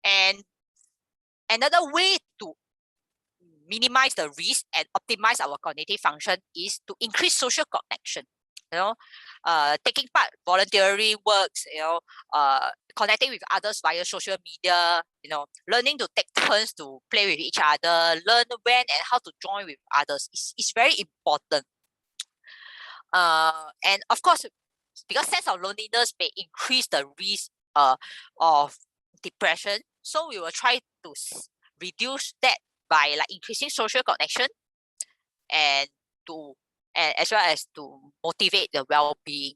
And another way to minimize the risk and optimize our cognitive function is to increase social connection. Taking part voluntary works, connecting with others via social media, learning to take turns to play with each other, learn when and how to join with others is very important. And of course, because sense of loneliness may increase the risk of depression, so we will try to reduce that by like increasing social connection and as well as to motivate the well-being.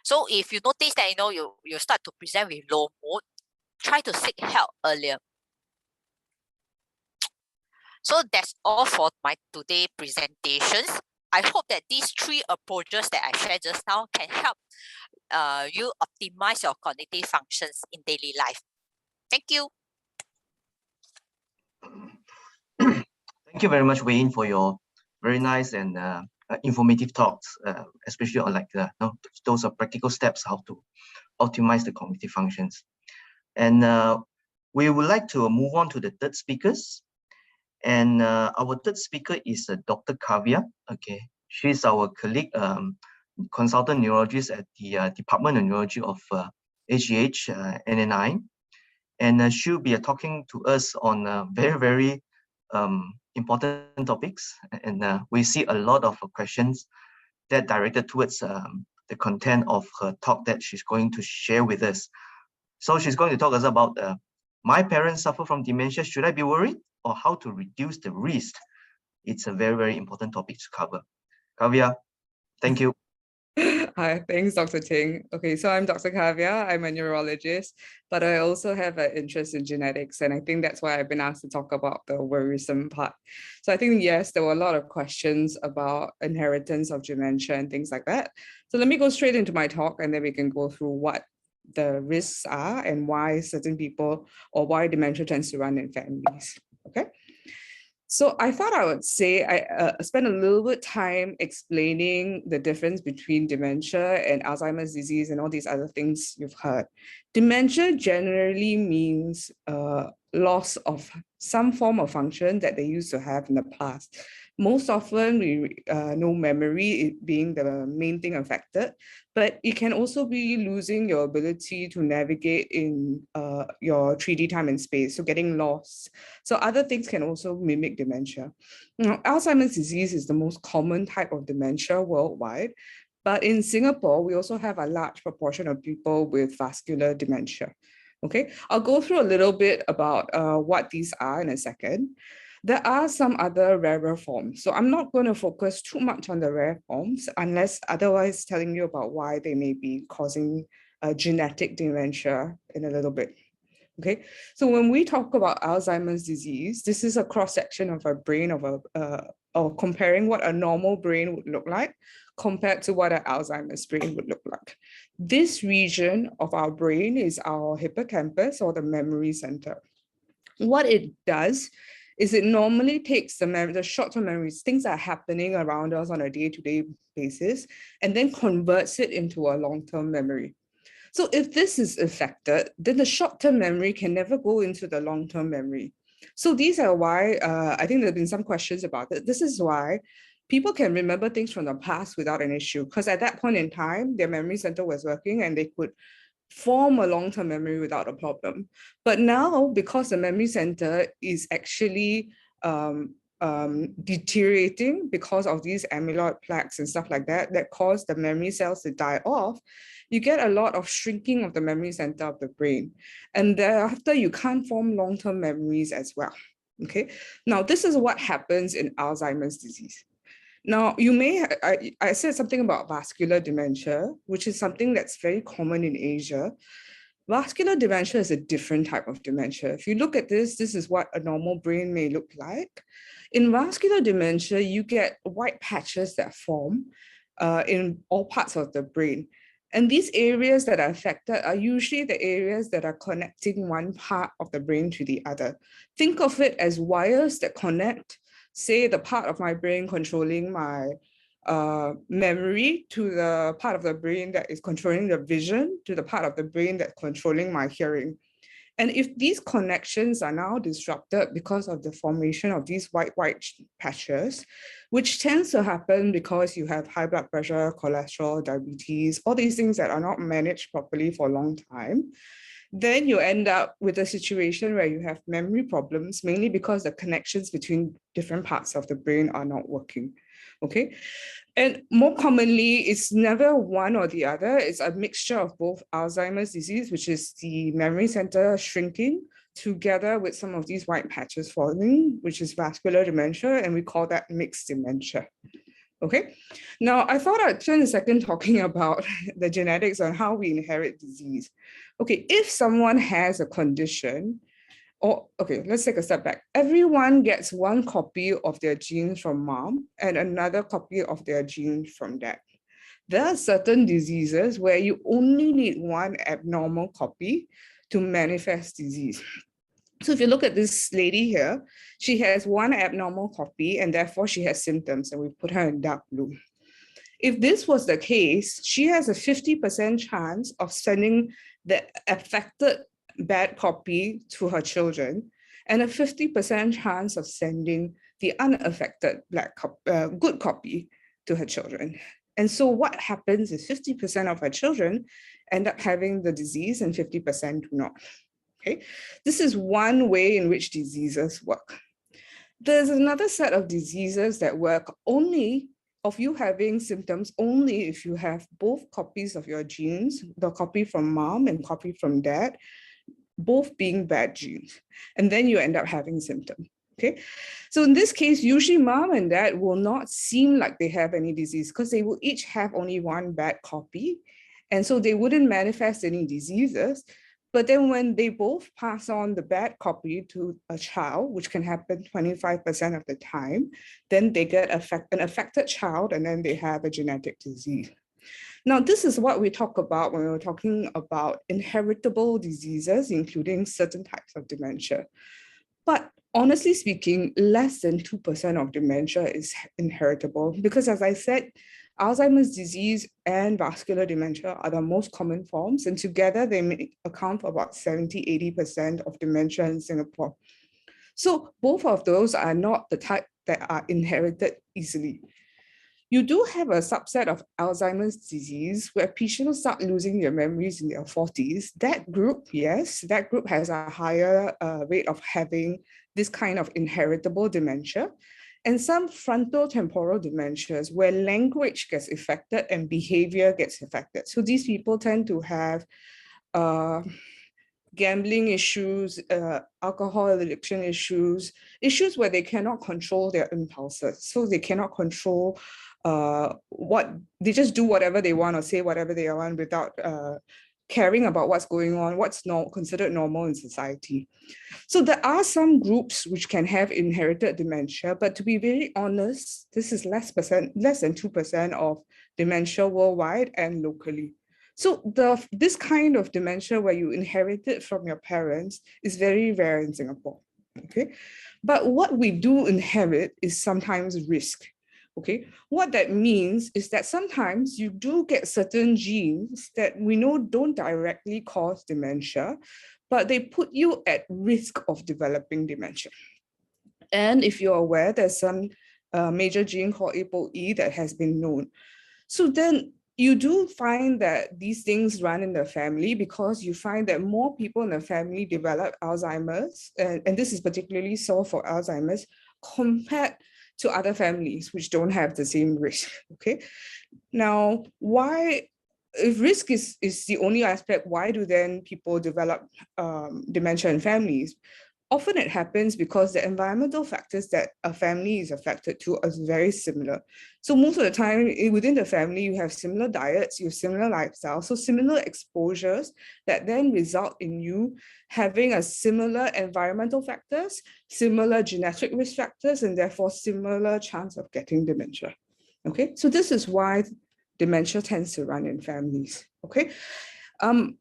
So if you notice that you start to present with low mood, try to seek help earlier. So that's all for my today presentations. I hope that these 3 approaches that I shared just now can help you optimize your cognitive functions in daily life. Thank you. Thank you very much, Wayne, for your very nice and informative talks, especially on like those are practical steps how to optimize the cognitive functions. And we would like to move on to the third speakers. And our third speaker is Dr. Kavya. Okay, she's our colleague, consultant neurologist at the Department of Neurology of HGH NNI. And she'll be talking to us on very, very important topics. And we see a lot of questions that directed towards the content of her talk that she's going to share with us. So she's going to talk us about my parents suffer from dementia. Should I be worried? Or how to reduce the risk? It's a very, very important topic to cover. Kavya, thank you. Hi, thanks, Dr. Ting. Okay, so I'm Dr. Kavya. I'm a neurologist, but I also have an interest in genetics. And I think that's why I've been asked to talk about the worrisome part. So I think, yes, there were a lot of questions about inheritance of dementia and things like that. So let me go straight into my talk, and then we can go through what the risks are and why certain people or why dementia tends to run in families. Okay. So I thought I would say I spend a little bit of time explaining the difference between dementia and Alzheimer's disease and all these other things you've heard. Dementia generally means loss of some form of function that they used to have in the past. Most often we know memory being the main thing affected, but it can also be losing your ability to navigate in your 3D time and space, so getting lost. So other things can also mimic dementia. Now, Alzheimer's disease is the most common type of dementia worldwide, but in Singapore, we also have a large proportion of people with vascular dementia. Okay, I'll go through a little bit about what these are in a second. There are some other rarer forms. So I'm not going to focus too much on the rare forms unless otherwise telling you about why they may be causing genetic dementia in a little bit. Okay, so when we talk about Alzheimer's disease, this is a cross-section of a brain or comparing what a normal brain would look like compared to what an Alzheimer's brain would look like. This region of our brain is our hippocampus, or the memory center. What it does is it normally takes the short-term memories, things that are happening around us on a day-to-day basis, and then converts it into a long-term memory. So if this is affected, then the short-term memory can never go into the long-term memory. So these are why, I think there have been some questions about it. This is why people can remember things from the past without an issue, because at that point in time, their memory center was working and they could form a long-term memory without a problem. But now, because the memory center is actually deteriorating because of these amyloid plaques and stuff like that, that cause the memory cells to die off, you get a lot of shrinking of the memory center of the brain. And thereafter, you can't form long-term memories as well. Okay. Now, this is what happens in Alzheimer's disease. Now, you may, I said something about vascular dementia, which is something that's very common in Asia. Vascular dementia is a different type of dementia. If you look at this, this is what a normal brain may look like. In vascular dementia, you get white patches that form in all parts of the brain. And these areas that are affected are usually the areas that are connecting one part of the brain to the other. Think of it as wires that connect, say, the part of my brain controlling my memory to the part of the brain that is controlling the vision, to the part of the brain that's controlling my hearing. And if these connections are now disrupted because of the formation of these white patches, which tends to happen because you have high blood pressure, cholesterol, diabetes, all these things that are not managed properly for a long time, then you end up with a situation where you have memory problems, mainly because the connections between different parts of the brain are not working. Okay. And more commonly, it's never one or the other. It's a mixture of both Alzheimer's disease, which is the memory center shrinking, together with some of these white patches forming, which is vascular dementia, and we call that mixed dementia. Okay, now I thought I'd spend a second talking about the genetics on how we inherit disease. Okay, if someone has a condition, okay, let's take a step back. Everyone gets one copy of their genes from mom and another copy of their genes from dad. There are certain diseases where you only need one abnormal copy to manifest disease. So if you look at this lady here, she has one abnormal copy and therefore she has symptoms, and we put her in dark blue. If this was the case, she has a 50% chance of sending the affected bad copy to her children and a 50% chance of sending the unaffected good copy to her children. And so what happens is 50% of her children end up having the disease and 50% do not. Okay, this is one way in which diseases work. There's another set of diseases that work only of you having symptoms only if you have both copies of your genes, the copy from mom and copy from dad, both being bad genes. And then you end up having symptoms. Okay, so in this case, usually mom and dad will not seem like they have any disease because they will each have only one bad copy. And so they wouldn't manifest any diseases. But then when they both pass on the bad copy to a child, which can happen 25% of the time, then they get an affected child and then they have a genetic disease. Now, this is what we talk about when we're talking about inheritable diseases, including certain types of dementia. But honestly speaking, less than 2% of dementia is inheritable because, as I said, Alzheimer's disease and vascular dementia are the most common forms, and together they may account for about 70–80% of dementia in Singapore. So both of those are not the type that are inherited easily. You do have a subset of Alzheimer's disease where people start losing their memories in their 40s. That group, yes, that group has a higher rate of having this kind of inheritable dementia. And some frontal temporal dementias where language gets affected and behavior gets affected. So these people tend to have gambling issues, alcohol addiction issues, issues where they cannot control their impulses. So they cannot control they just do whatever they want or say whatever they want without caring about what's going on, what's considered normal in society. So there are some groups which can have inherited dementia, but to be very honest, this is less than 2% of dementia worldwide and locally. So this kind of dementia where you inherit it from your parents is very rare in Singapore, okay? But what we do inherit is sometimes risk. Okay, what that means is that sometimes you do get certain genes that we know don't directly cause dementia, but they put you at risk of developing dementia. And if you're aware, there's some major gene called ApoE that has been known. So then you do find that these things run in the family because you find that more people in the family develop Alzheimer's, and this is particularly so for Alzheimer's compared to other families which don't have the same risk, okay? Now, why, if risk is the only aspect, why do then people develop dementia in families? Often it happens because the environmental factors that a family is affected to are very similar. So most of the time within the family, you have similar diets, you have similar lifestyles, so similar exposures that then result in you having a similar environmental factors, similar genetic risk factors, and therefore similar chance of getting dementia. Okay, so this is why dementia tends to run in families. Okay.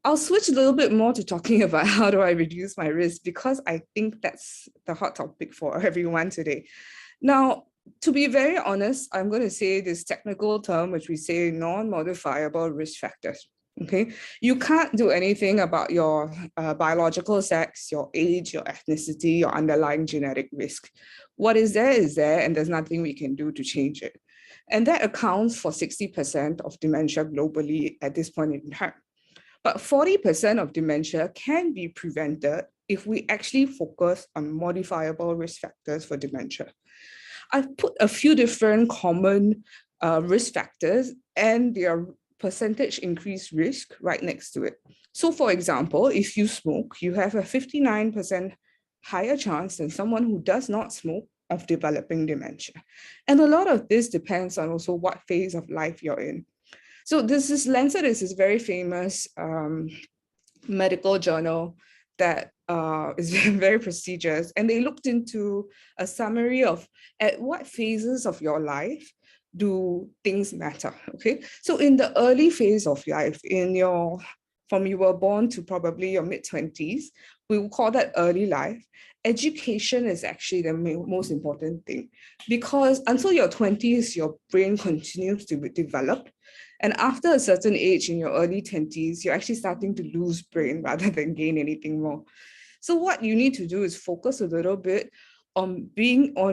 I'll switch a little bit more to talking about how do I reduce my risk, because I think that's the hot topic for everyone today. Now, to be very honest, I'm going to say this technical term, which we say non-modifiable risk factors. Okay, you can't do anything about your biological sex, your age, your ethnicity, your underlying genetic risk. What is there, and there's nothing we can do to change it. And that accounts for 60% of dementia globally at this point in time. But 40% of dementia can be prevented if we actually focus on modifiable risk factors for dementia. I've put a few different common risk factors and their percentage increased risk right next to it. So for example, if you smoke, you have a 59% higher chance than someone who does not smoke of developing dementia. And a lot of this depends on also what phase of life you're in. So Lancet is this very famous medical journal that is very prestigious. And they looked into a summary of at what phases of your life do things matter, okay? So in the early phase of life, from you were born to probably your mid-20s, we will call that early life. Education is actually the most important thing, because until your 20s, your brain continues to develop. And after a certain age in your early 20s, you're actually starting to lose brain rather than gain anything more. So what you need to do is focus a little bit on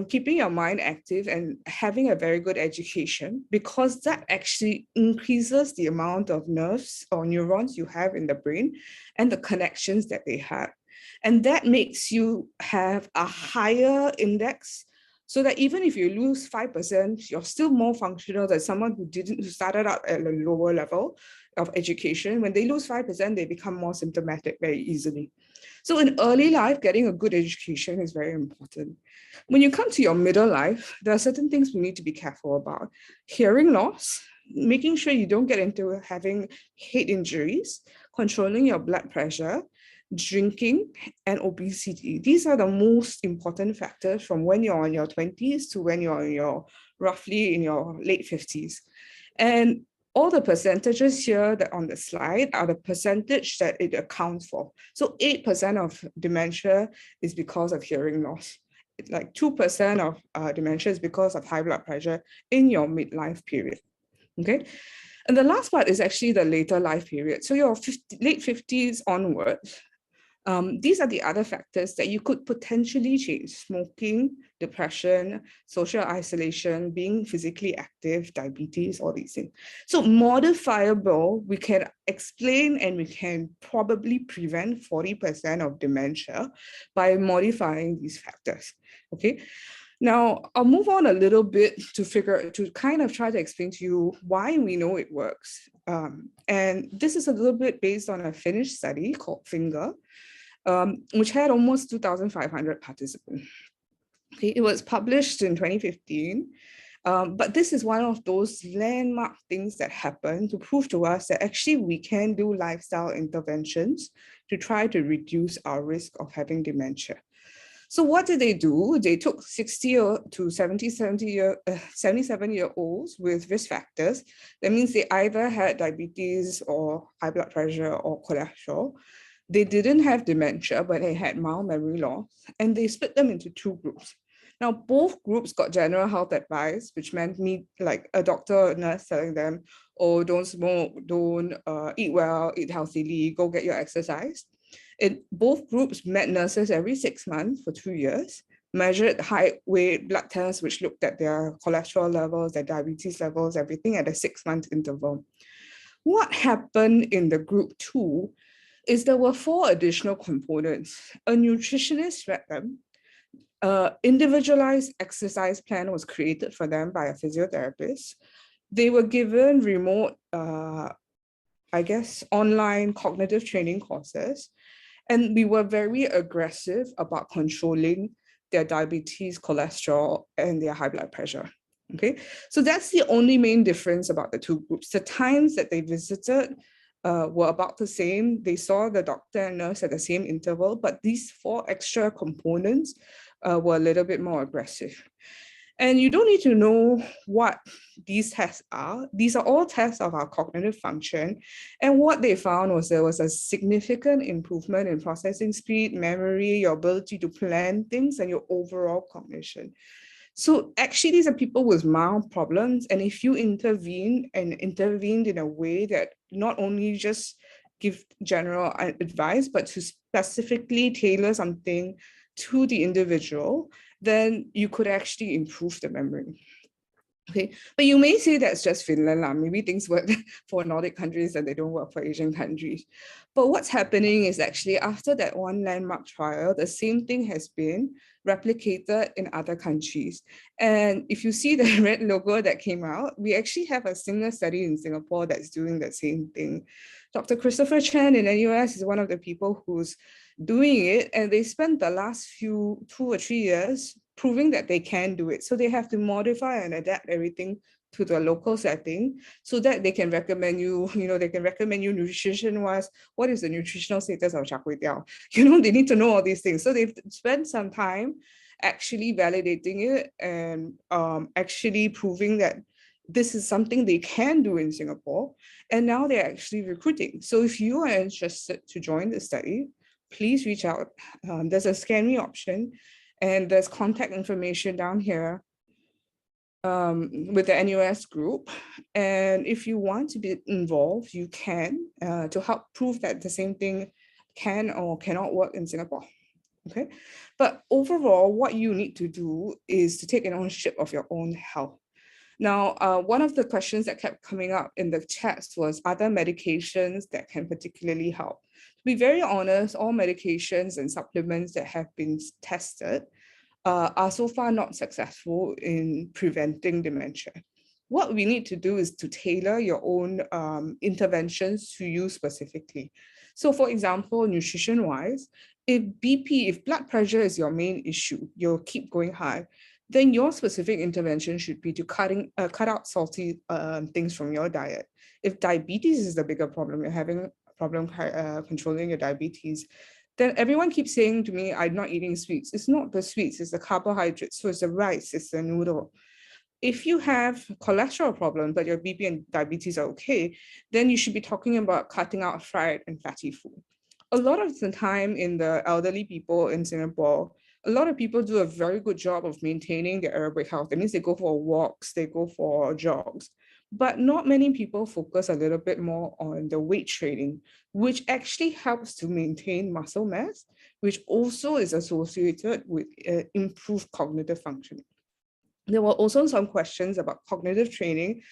keeping your mind active and having a very good education, because that actually increases the amount of nerves or neurons you have in the brain and the connections that they have. And that makes you have a higher index, so that even if you lose 5%, you're still more functional than someone who started out at a lower level of education. When they lose 5%, they become more symptomatic very easily. So in early life, getting a good education is very important. When you come to your middle life, there are certain things we need to be careful about. Hearing loss, making sure you don't get into having head injuries, controlling your blood pressure, drinking, and obesity. These are the most important factors from when you're in your 20s to when you're roughly in your late 50s. And all the percentages here that on the slide are the percentage that it accounts for. So 8% of dementia is because of hearing loss. Like 2% of dementia is because of high blood pressure in your midlife period. Okay. And the last part is actually the later life period. So your late 50s onwards, these are the other factors that you could potentially change: smoking, depression, social isolation, being physically active, diabetes, all these things. So modifiable, we can explain and we can probably prevent 40% of dementia by modifying these factors, okay? Now, I'll move on a little bit to kind of try to explain to you why we know it works. And this is a little bit based on a Finnish study called FINGER. which had almost 2,500 participants. Okay, it was published in 2015. But this is one of those landmark things that happen to prove to us that actually we can do lifestyle interventions to try to reduce our risk of having dementia. So what did they do? They took 60 to 77-year-olds with risk factors. That means they either had diabetes or high blood pressure or cholesterol. They didn't have dementia, but they had mild memory loss, and they split them into two groups. Now, both groups got general health advice, which meant me, like a doctor or nurse telling them, oh, don't smoke, don't eat well, eat healthily, go get your exercise. Both groups met nurses every 6 months for 2 years, measured height, weight, blood tests, which looked at their cholesterol levels, their diabetes levels, everything at a 6-month interval. What happened in the group 2 is there were 4 additional components. A nutritionist read them. Individualized exercise plan was created for them by a physiotherapist. They were given remote, online cognitive training courses. And we were very aggressive about controlling their diabetes, cholesterol, and their high blood pressure. Okay, so that's the only main difference about the two groups. The times that they visited were about the same. They saw the doctor and nurse at the same interval, but these 4 extra components were a little bit more aggressive. And you don't need to know what these tests are. These are all tests of our cognitive function. And what they found was there was a significant improvement in processing speed, memory, your ability to plan things, and your overall cognition. So actually, these are people with mild problems. And if you intervened in a way that not only just give general advice, but to specifically tailor something to the individual, then you could actually improve the memory. Okay, but you may say that's just Finland. Maybe things work for Nordic countries and they don't work for Asian countries. But what's happening is actually after that one landmark trial, the same thing has been replicated in other countries. And if you see the red logo that came out, we actually have a similar study in Singapore that's doing the same thing. Dr. Christopher Chen in the US is one of the people who's doing it, and they spent the last 2 or 3 years proving that they can do it. So they have to modify and adapt everything to the local setting so that they can recommend you, they can recommend you nutrition-wise, what is the nutritional status of char kway teow? They need to know all these things. So they've spent some time actually validating it and actually proving that this is something they can do in Singapore. And now they're actually recruiting. So if you are interested to join the study, please reach out. There's a scan me option, and there's contact information down here with the NUS group. And if you want to be involved, you can to help prove that the same thing can or cannot work in Singapore. Okay, but overall, what you need to do is to take an ownership of your own health. Now, one of the questions that kept coming up in the chats was other medications that can particularly help. To be very honest, all medications and supplements that have been tested are so far not successful in preventing dementia. What we need to do is to tailor your own interventions to you specifically. So for example, nutrition-wise, if blood pressure is your main issue, you'll keep going high, then your specific intervention should be to cut out salty things from your diet. If diabetes is the bigger problem, you're having a problem controlling your diabetes, then everyone keeps saying to me, I'm not eating sweets. It's not the sweets, it's the carbohydrates. So it's the rice, it's the noodle. If you have cholesterol problem, but your BP and diabetes are okay, then you should be talking about cutting out fried and fatty food. A lot of the time in the elderly people in Singapore, a lot of people do a very good job of maintaining their aerobic health. That means they go for walks, they go for jogs. But not many people focus a little bit more on the weight training, which actually helps to maintain muscle mass, which also is associated with improved cognitive functioning. There were also some questions about cognitive training.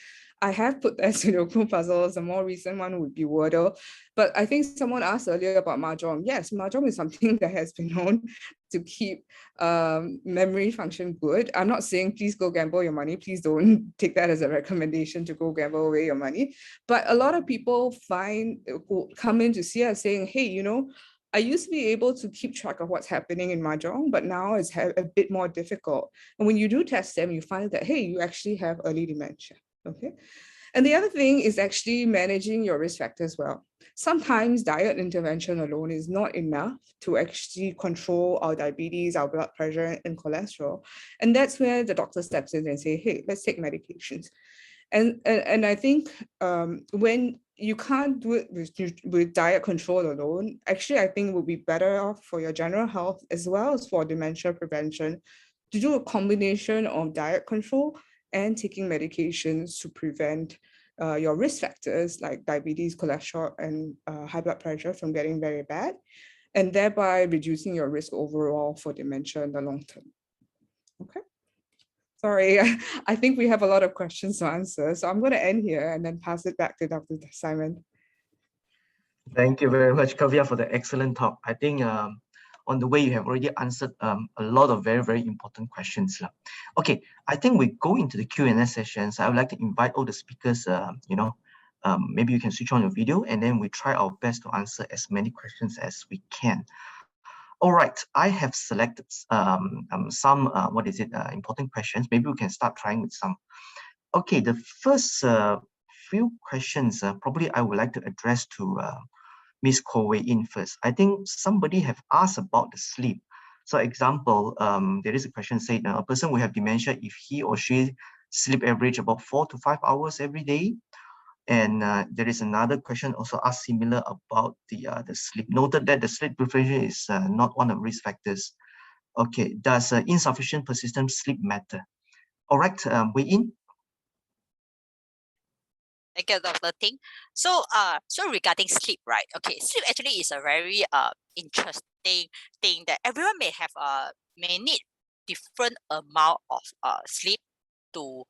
I have put that Sudoku puzzles. A more recent one would be Wordle. But I think someone asked earlier about Mahjong. Yes, Mahjong is something that has been known to keep memory function good. I'm not saying please go gamble your money. Please don't take that as a recommendation to go gamble away your money. But a lot of people come in to see us saying, hey, I used to be able to keep track of what's happening in mahjong, but now it's a bit more difficult. And when you do test them, you find that, hey, you actually have early dementia, okay? And the other thing is actually managing your risk factors well. Sometimes diet intervention alone is not enough to actually control our diabetes, our blood pressure, and cholesterol. And that's where the doctor steps in and say, hey, let's take medications. And I think when you can't do it with diet control alone, actually, I think it would be better off for your general health as well as for dementia prevention to do a combination of diet control and taking medications to prevent your risk factors like diabetes, cholesterol, and high blood pressure from getting very bad, and thereby reducing your risk overall for dementia in the long term. Okay. Sorry, I think we have a lot of questions to answer, so I'm going to end here and then pass it back to Dr. Simon. Thank you very much, Kavya, for the excellent talk. I think on the way you have already answered a lot of very, very important questions. Okay, I think we go into the Q&A sessions. I would like to invite all the speakers, maybe you can switch on your video and then we try our best to answer as many questions as we can. All right, I have selected some, important questions. Maybe we can start trying with some. Okay, the first few questions, probably I would like to address to Ms. Koh-Wei-In first. I think somebody have asked about the sleep. So example, there is a question saying a person will have dementia if he or she sleep average about 4 to 5 hours every day. And there is another question also asked similar about the sleep. Noted that the sleep deprivation is not one of the risk factors. Okay, does insufficient persistent sleep matter? All right, Wei-In. Thank you, Dr. Ting. So regarding sleep, right? Okay, sleep actually is a very interesting thing that everyone may need different amount of sleep to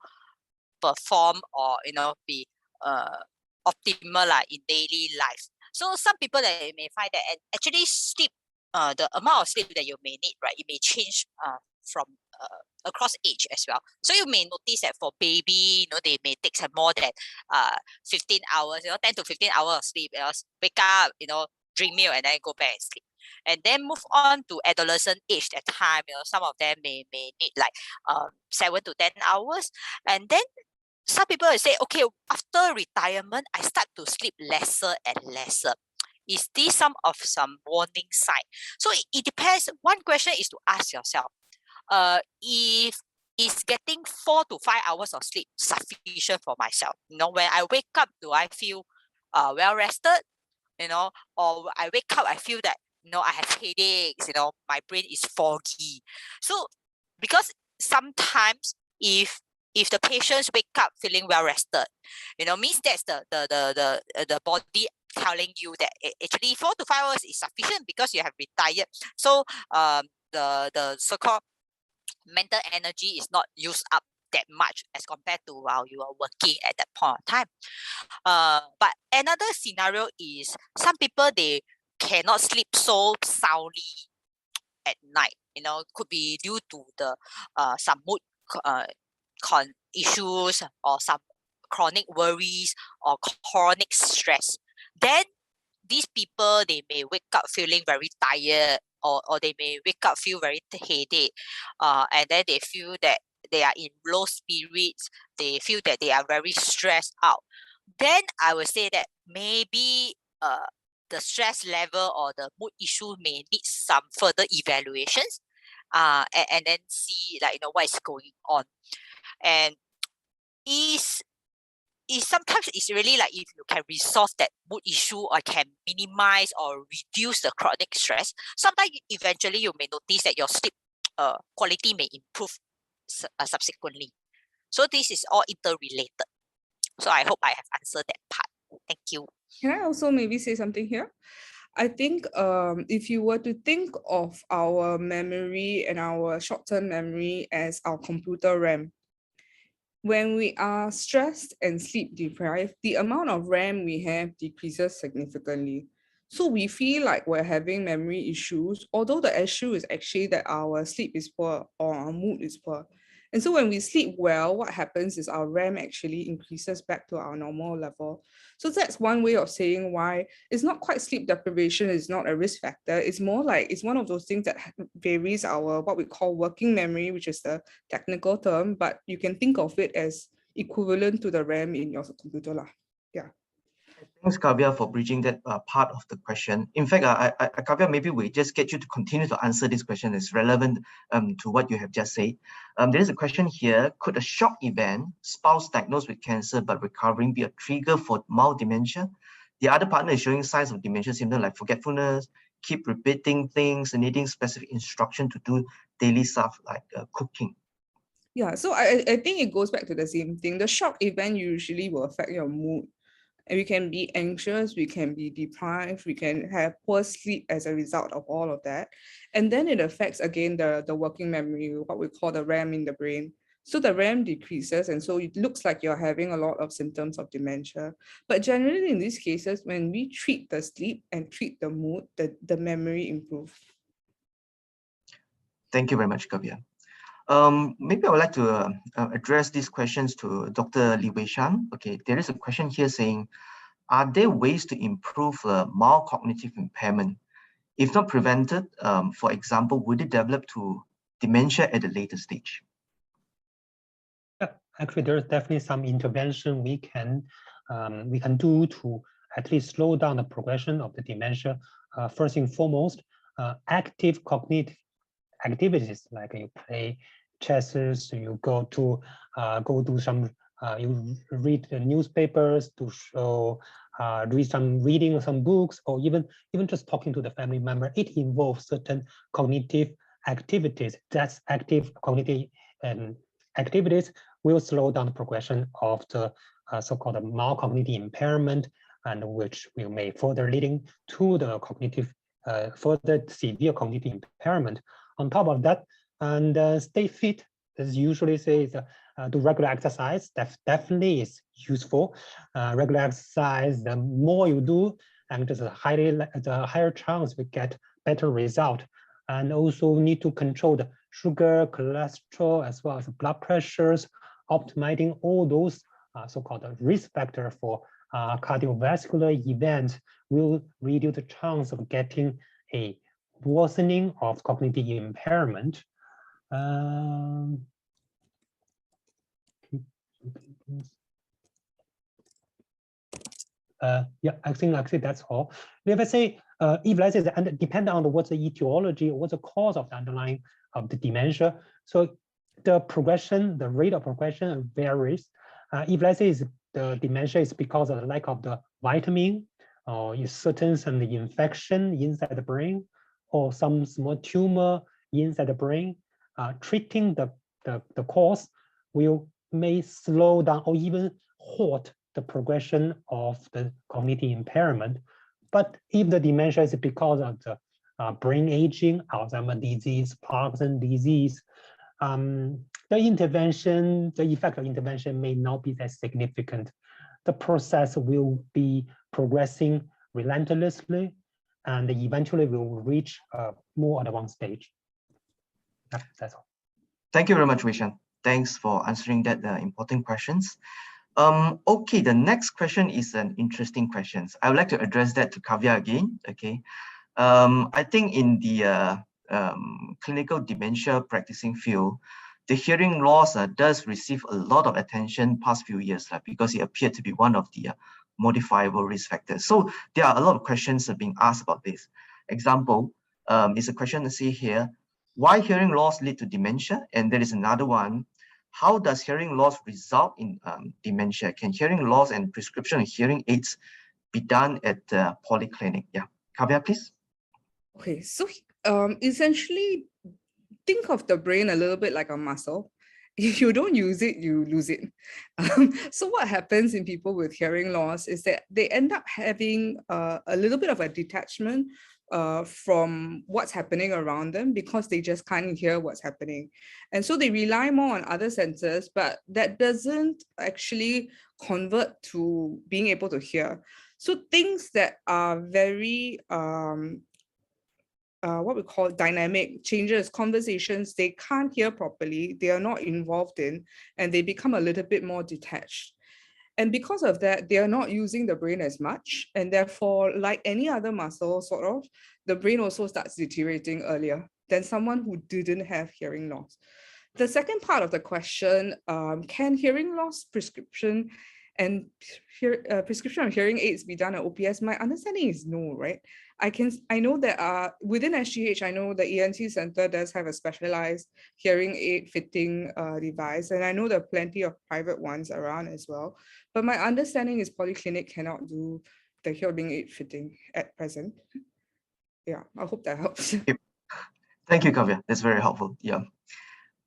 perform or be optimal in daily life. So some people that may find that actually sleep, the amount of sleep that you may need, right, it may change from across age as well. So you may notice that for baby, they may take more than 15 hours, 10 to 15 hours of sleep, wake up, drink milk and then go back and sleep. And then move on to adolescent age that time, some of them may need like 7 to 10 hours. And then some people will say, okay, after retirement, I start to sleep lesser and lesser. Is this some warning sign? So it depends. One question is to ask yourself, if is getting 4 to 5 hours of sleep sufficient for myself? When I wake up, do I feel well rested? Or I wake up, I feel that I have headaches. My brain is foggy. So because sometimes if the patients wake up feeling well rested, means that's the body telling you that actually 4 to 5 hours is sufficient because you have retired. So the so-called mental energy is not used up that much as compared to while you are working at that point of time. But another scenario is some people, they cannot sleep so soundly at night. Could be due to the some mood issues or some chronic worries or chronic stress. Then these people, they may wake up feeling very tired, or they may wake up feel very headache, and then they feel that they are in low spirits, they feel that they are very stressed out. Then I would say that maybe the stress level or the mood issue may need some further evaluations, and then see what is going on. And sometimes it's really like if you can resolve that mood issue or can minimize or reduce the chronic stress, sometimes eventually you may notice that your sleep quality may improve subsequently. So this is all interrelated. So I hope I have answered that part. Thank you. Can I also maybe say something here? I think if you were to think of our memory and our short-term memory as our computer RAM, when we are stressed and sleep deprived, the amount of RAM we have decreases significantly. So we feel like we're having memory issues, although the issue is actually that our sleep is poor or our mood is poor. And so when we sleep well, what happens is our REM actually increases back to our normal level. So that's one way of saying why it's not quite sleep deprivation is not a risk factor. It's more like it's one of those things that varies our what we call working memory, which is the technical term, but you can think of it as equivalent to the RAM in your computer lah. Yeah. Thanks, Kavya, for bridging that part of the question. In fact, Kavya, maybe we just get you to continue to answer this question. It's relevant to what you have just said. There is a question here. Could a shock event, spouse diagnosed with cancer but recovering, be a trigger for mild dementia? The other partner is showing signs of dementia symptoms like forgetfulness, keep repeating things, and needing specific instruction to do daily stuff like cooking. Yeah, so I think it goes back to the same thing. The shock event usually will affect your mood. And we can be anxious, we can be deprived, we can have poor sleep as a result of all of that. And then it affects, again, the working memory, what we call the RAM in the brain. So the RAM decreases, and so it looks like you're having a lot of symptoms of dementia. But generally in these cases, when we treat the sleep and treat the mood, the memory improves. Thank you very much, Kavya. Maybe I would like to address these questions to Dr. Li Weishan. Okay, there is a question here saying, are there ways to improve mild cognitive impairment? If not prevented, for example, would it develop to dementia at a later stage? Yeah, actually, there's definitely some intervention we can do to at least slow down the progression of the dementia. First and foremost, active cognitive activities like you play chesses, you go to some you read the newspapers to show reading some books, or even just talking to the family member. It involves certain cognitive activities. That's active cognitive activities will slow down the progression of the so-called mild cognitive impairment, and which will may further leading to the cognitive further severe cognitive impairment. On top of that, and stay fit, as usually say, do regular exercise. That definitely is useful. Regular exercise, the more you do, and the higher chance we get better result. And also need to control the sugar, cholesterol, as well as blood pressures, optimizing all those so-called risk factor for cardiovascular events will reduce the chance of getting a worsening of cognitive impairment. Yeah, I think that's all. Let's say if let's say depend on what's the etiology or what's the cause of the underlying of the dementia. So the progression, the rate of progression varies. If let's say the dementia is because of the lack of the vitamin, or is certain some infection inside the brain, or some small tumor inside the brain, treating the cause may slow down or even halt the progression of the cognitive impairment. But if the dementia is because of the brain aging, Alzheimer's disease, Parkinson's disease, the effect of intervention may not be that significant. The process will be progressing relentlessly, and eventually will reach a more advanced stage. That's all. Thank you very much, Weishan. Thanks for answering that important questions. Okay, the next question is an interesting question. I would like to address that to Kavya again. Okay, I think in the clinical dementia practicing field, the hearing loss does receive a lot of attention past few years, because it appeared to be one of the modifiable risk factors. So there are a lot of questions being asked about this. Example, is a question to see here, why hearing loss lead to dementia? And there is another one, how does hearing loss result in dementia? Can hearing loss and prescription of hearing aids be done at the polyclinic? Yeah, Kavya, please. Okay, so essentially, think of the brain a little bit like a muscle. If you don't use it, you lose it. So what happens in people with hearing loss is that they end up having a little bit of a detachment from what's happening around them, because they just can't hear what's happening. And so they rely more on other senses, but that doesn't actually convert to being able to hear. So things that are very what we call dynamic changes, conversations they can't hear properly, they are not involved in, and they become a little bit more detached. And because of that, they are not using the brain as much. And therefore, like any other muscle, sort of, the brain also starts deteriorating earlier than someone who didn't have hearing loss. The second part of the question, can hearing loss prescription and prescription of hearing aids be done at OPS? My understanding is no, right? I know that within SGH, I know the ENT center does have a specialized hearing aid fitting device, and I know there are plenty of private ones around as well. But my understanding is polyclinic cannot do the hearing aid fitting at present. Yeah, I hope that helps. Thank you, Kavya. That's very helpful. Yeah.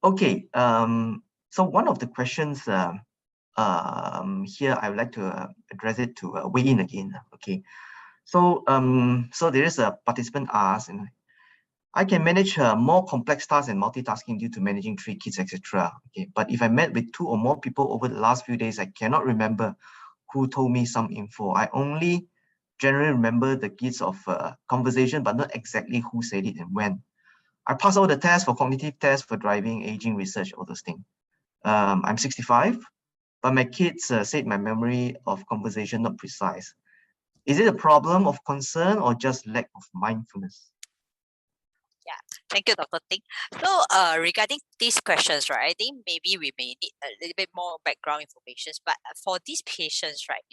Okay. So one of the questions here, I would like to address it to Wei Yin again. Okay. So so there is a participant asked, I can manage more complex tasks and multitasking due to managing 3 kids, etc. Okay, but if I met with 2 or more people over the last few days, I cannot remember who told me some info. I only generally remember the gist of conversation, but not exactly who said it and when. I passed all the tests for cognitive tests for driving, aging, research, all those things. I'm 65, but my kids said my memory of conversation not precise. Is it a problem of concern or just lack of mindfulness? Yeah, thank you, Dr. Ting. So regarding these questions, right, I think maybe we may need a little bit more background information. But for these patients, right,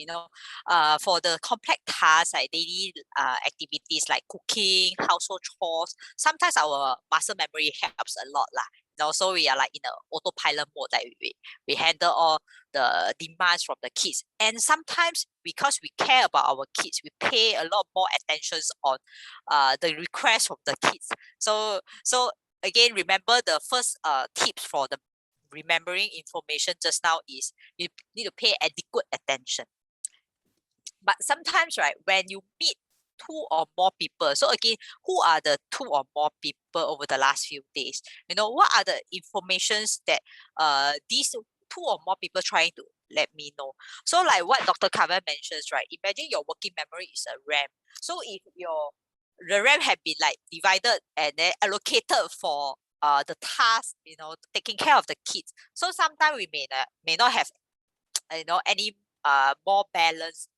for the complex tasks like daily activities like cooking, household chores, sometimes our muscle memory helps a lot, lah. So we are like in an autopilot mode that we handle all the demands from the kids. And sometimes because we care about our kids, we pay a lot more attention on the requests from the kids. So again, remember the first tips for the remembering information just now is you need to pay adequate attention. But sometimes, right, when you meet 2 or more people, so again, who are the 2 or more people over the last few days? What are the informations that these 2 or more people trying to let me know? So like what Dr. Kavya mentions, right? Imagine your working memory is a RAM. So if the RAM have been like divided and then allocated for the task, taking care of the kids. So sometimes we may not have any more balance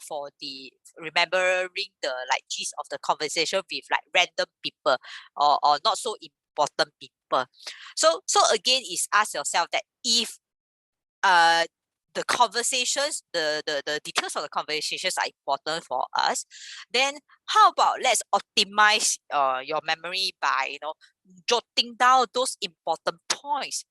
for the remembering the like gist of the conversation with like random people or not so important people. So again, is ask yourself that if the conversations, the details of the conversations are important for us, then how about let's optimize your memory by jotting down those important points.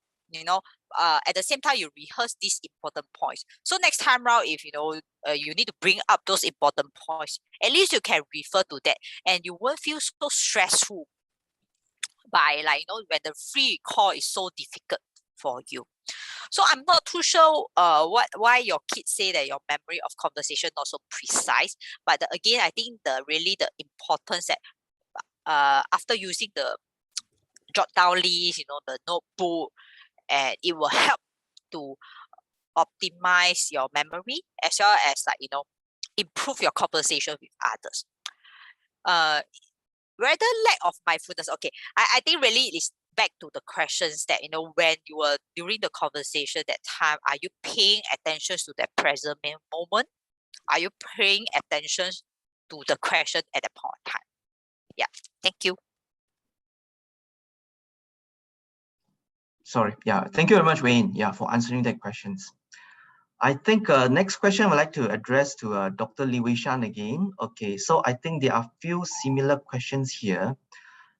At the same time, you rehearse these important points. So next time round, if you need to bring up those important points, at least you can refer to that, and you won't feel so stressful by when the free call is so difficult for you. So I'm not too sure why your kids say that your memory of conversation not so precise. But again, I think the importance that after using the jot down list, the notebook, and it will help to optimize your memory as well as improve your conversation with others. Whether lack of mindfulness, okay, I think really it is back to the questions that when you were during the conversation that time, are you paying attention to that present moment? Are you paying attention to the question at that point in time? Yeah, thank you. Sorry, yeah, thank you very much, Wayne, for answering that questions. I think next question I would like to address to Dr. Lee Wei Shan again. Okay, so I think there are a few similar questions here.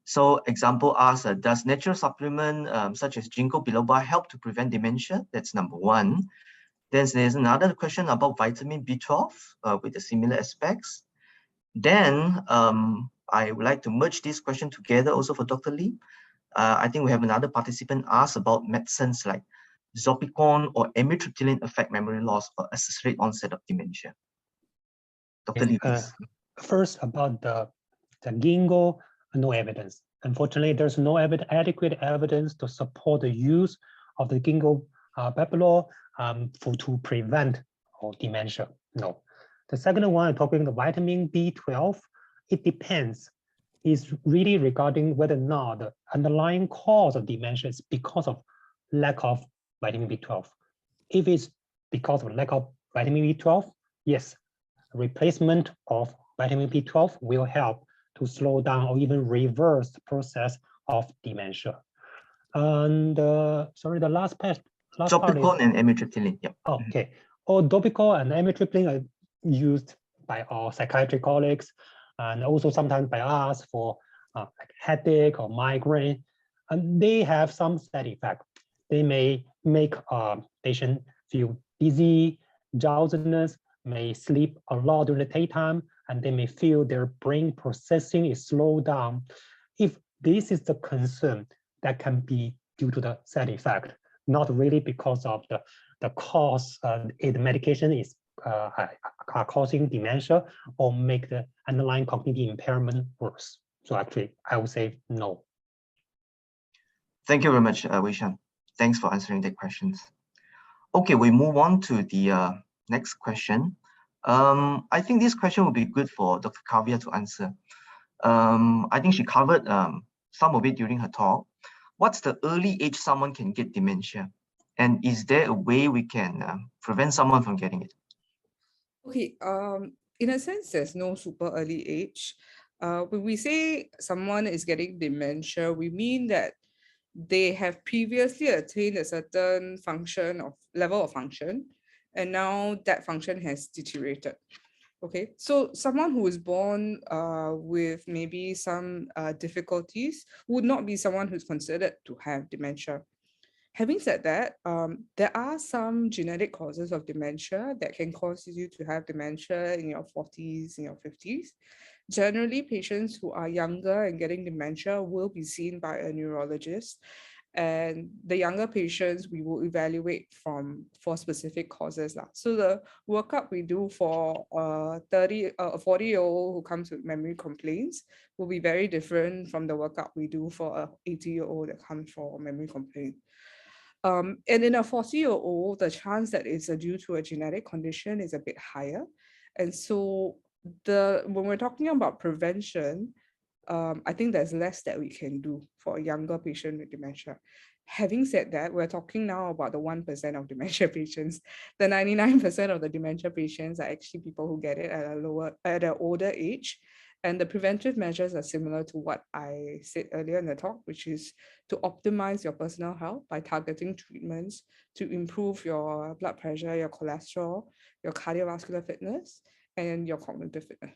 So example asks, does natural supplement such as ginkgo biloba help to prevent dementia? That's number 1. Then there's another question about vitamin B12 with the similar aspects. Then I would like to merge this question together also for Dr. Lee. I think we have another participant ask about medicines like Zopicon or amitriptyline affect memory loss or accelerate onset of dementia. Dr. Lee, please. First, about the ginkgo, no evidence. Unfortunately, there's no adequate evidence to support the use of the ginkgo biloba to prevent dementia. No. The second one, talking the vitamin B12, it depends. is really regarding whether or not the underlying cause of dementia is because of lack of vitamin B12. If it's because of lack of vitamin B12, yes, replacement of vitamin B12 will help to slow down or even reverse the process of dementia. And sorry, the last part is Dopicone and amitriptyline. Yep. okay. Dopicone and amitriptyline are used by our psychiatric colleagues and also sometimes by us for like headache or migraine, and they have some side effect. They may make patient feel dizzy, drowsiness, may sleep a lot during the daytime, and they may feel their brain processing is slowed down. If this is the concern, that can be due to the side effect, not really because of the cause, the medication is causing dementia or make the underlying cognitive impairment worse. So actually, I would say no. Thank you very much, Wei Shan. Thanks for answering the questions. Okay, we move on to the next question. I think this question will be good for Dr. Kavya to answer. I think she covered some of it during her talk. What's the early age someone can get dementia? And is there a way we can prevent someone from getting it? Okay, in a sense, there's no super early age. When we say someone is getting dementia, we mean that they have previously attained a certain level of function, and now that function has deteriorated. Okay, so someone who is born with maybe some difficulties would not be someone who's considered to have dementia. Having said that, there are some genetic causes of dementia that can cause you to have dementia in your 40s, in your 50s. Generally, patients who are younger and getting dementia will be seen by a neurologist. And the younger patients, we will evaluate for specific causes. So the workup we do for a 40-year-old who comes with memory complaints will be very different from the workup we do for a 80-year-old that comes for memory complaint. And in a 40-year-old, the chance that it's due to a genetic condition is a bit higher. And so when we're talking about prevention, I think there's less that we can do for a younger patient with dementia. Having said that, we're talking now about the 1% of dementia patients. The 99% of the dementia patients are actually people who get it at an older age. And the preventive measures are similar to what I said earlier in the talk, which is to optimize your personal health by targeting treatments to improve your blood pressure, your cholesterol, your cardiovascular fitness, and your cognitive fitness.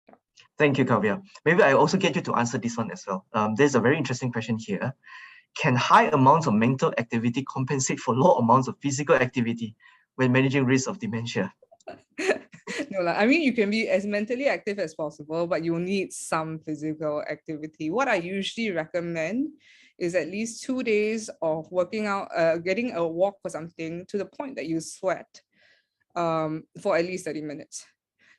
Yeah. Thank you, Kavya. Maybe I also get you to answer this one as well. There's a very interesting question here. Can high amounts of mental activity compensate for low amounts of physical activity when managing risk of dementia? No, I mean, you can be as mentally active as possible, but you'll need some physical activity. What I usually recommend is at least 2 days of working out, getting a walk or something to the point that you sweat for at least 30 minutes.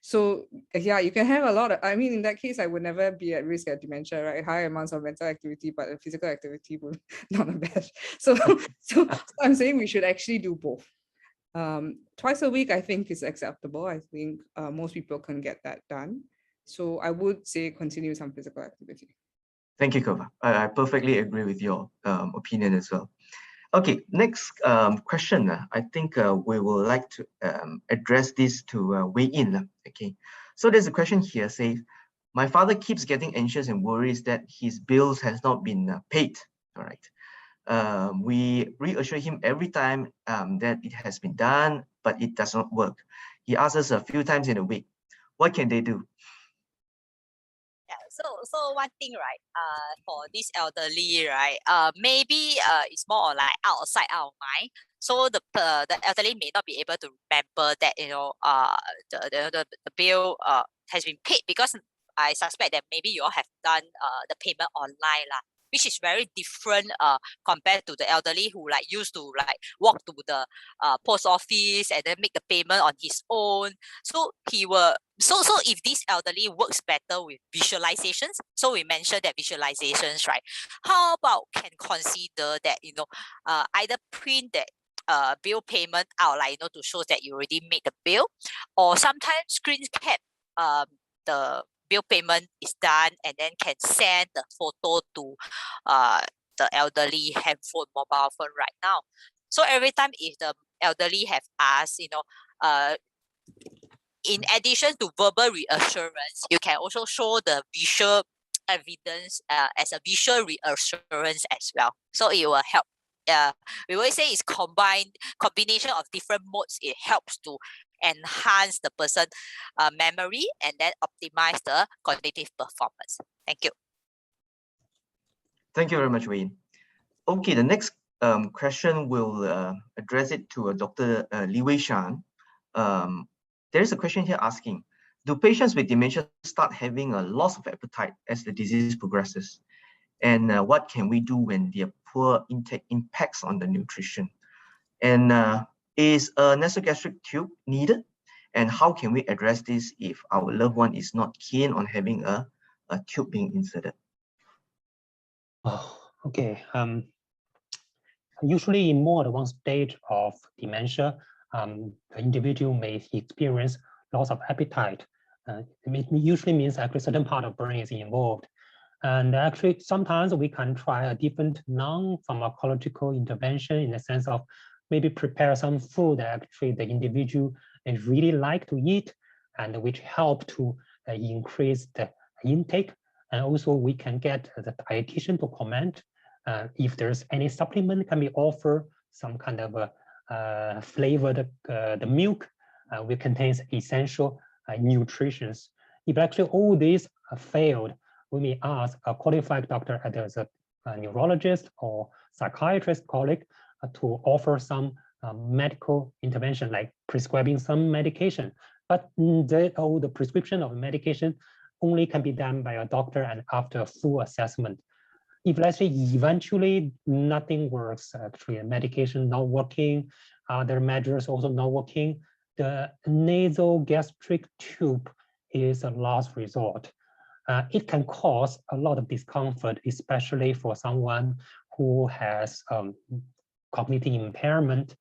So yeah, you can have a lot of, I mean, in that case, I would never be at risk of dementia, right? High amounts of mental activity, but physical activity would not be bad. So I'm saying we should actually do both. Twice a week, I think is acceptable. I think most people can get that done. So I would say continue some physical activity. Thank you, Kavya. I perfectly agree with your opinion as well. Okay, next question. I think we would like to address this to Wei Yin. Okay, so there's a question here says, my father keeps getting anxious and worries that his bills has not been paid. All right. We reassure him every time that it has been done, but it does not work. He asks us a few times in a week. What can they do? Yeah, so one thing, right, for this elderly, right, maybe it's more on like outside our mind. So the elderly may not be able to remember that, you know, the bill has been paid, because I suspect that maybe you all have done the payment online lah, which is very different compared to the elderly who like used to like walk to the post office and then make the payment on his own. So he will, so if this elderly works better with visualizations, so we mentioned that visualizations, right? How about can consider that, you know, either print that bill payment out, like, you know, to show that you already made the bill, or sometimes screen cap the bill payment is done, and then can send the photo to the elderly handphone, mobile phone right now. So every time if the elderly have asked, in addition to verbal reassurance, you can also show the visual evidence as a visual reassurance as well. So it will help. We always say it's combination of different modes. It helps to enhance the person memory and then optimize the cognitive performance. Thank you. Thank you very much, Wayne. Okay, the next question will address it to Dr. Li Wei Shan. There is a question here asking, do patients with dementia start having a loss of appetite as the disease progresses? And what can we do when their poor intake impacts on the nutrition? And is a nasogastric tube needed? And how can we address this if our loved one is not keen on having a tube being inserted? Oh, okay. Usually in more advanced stage of dementia, the individual may experience loss of appetite. It usually means actually a certain part of brain is involved. And actually, sometimes we can try a different non-pharmacological intervention in the sense of maybe prepare some food that actually the individual really like to eat and which help to increase the intake. And also we can get the dietitian to comment if there's any supplement can be offered, some kind of a flavored the milk which contains essential nutrients. If actually all these failed, we may ask a qualified doctor, either as a neurologist or psychiatrist colleague, to offer some medical intervention, like prescribing some medication. But the prescription of medication only can be done by a doctor and after a full assessment. If let's say eventually nothing works, actually a medication not working, other measures also not working, the nasogastric tube is a last resort. It can cause a lot of discomfort, especially for someone who has cognitive impairment.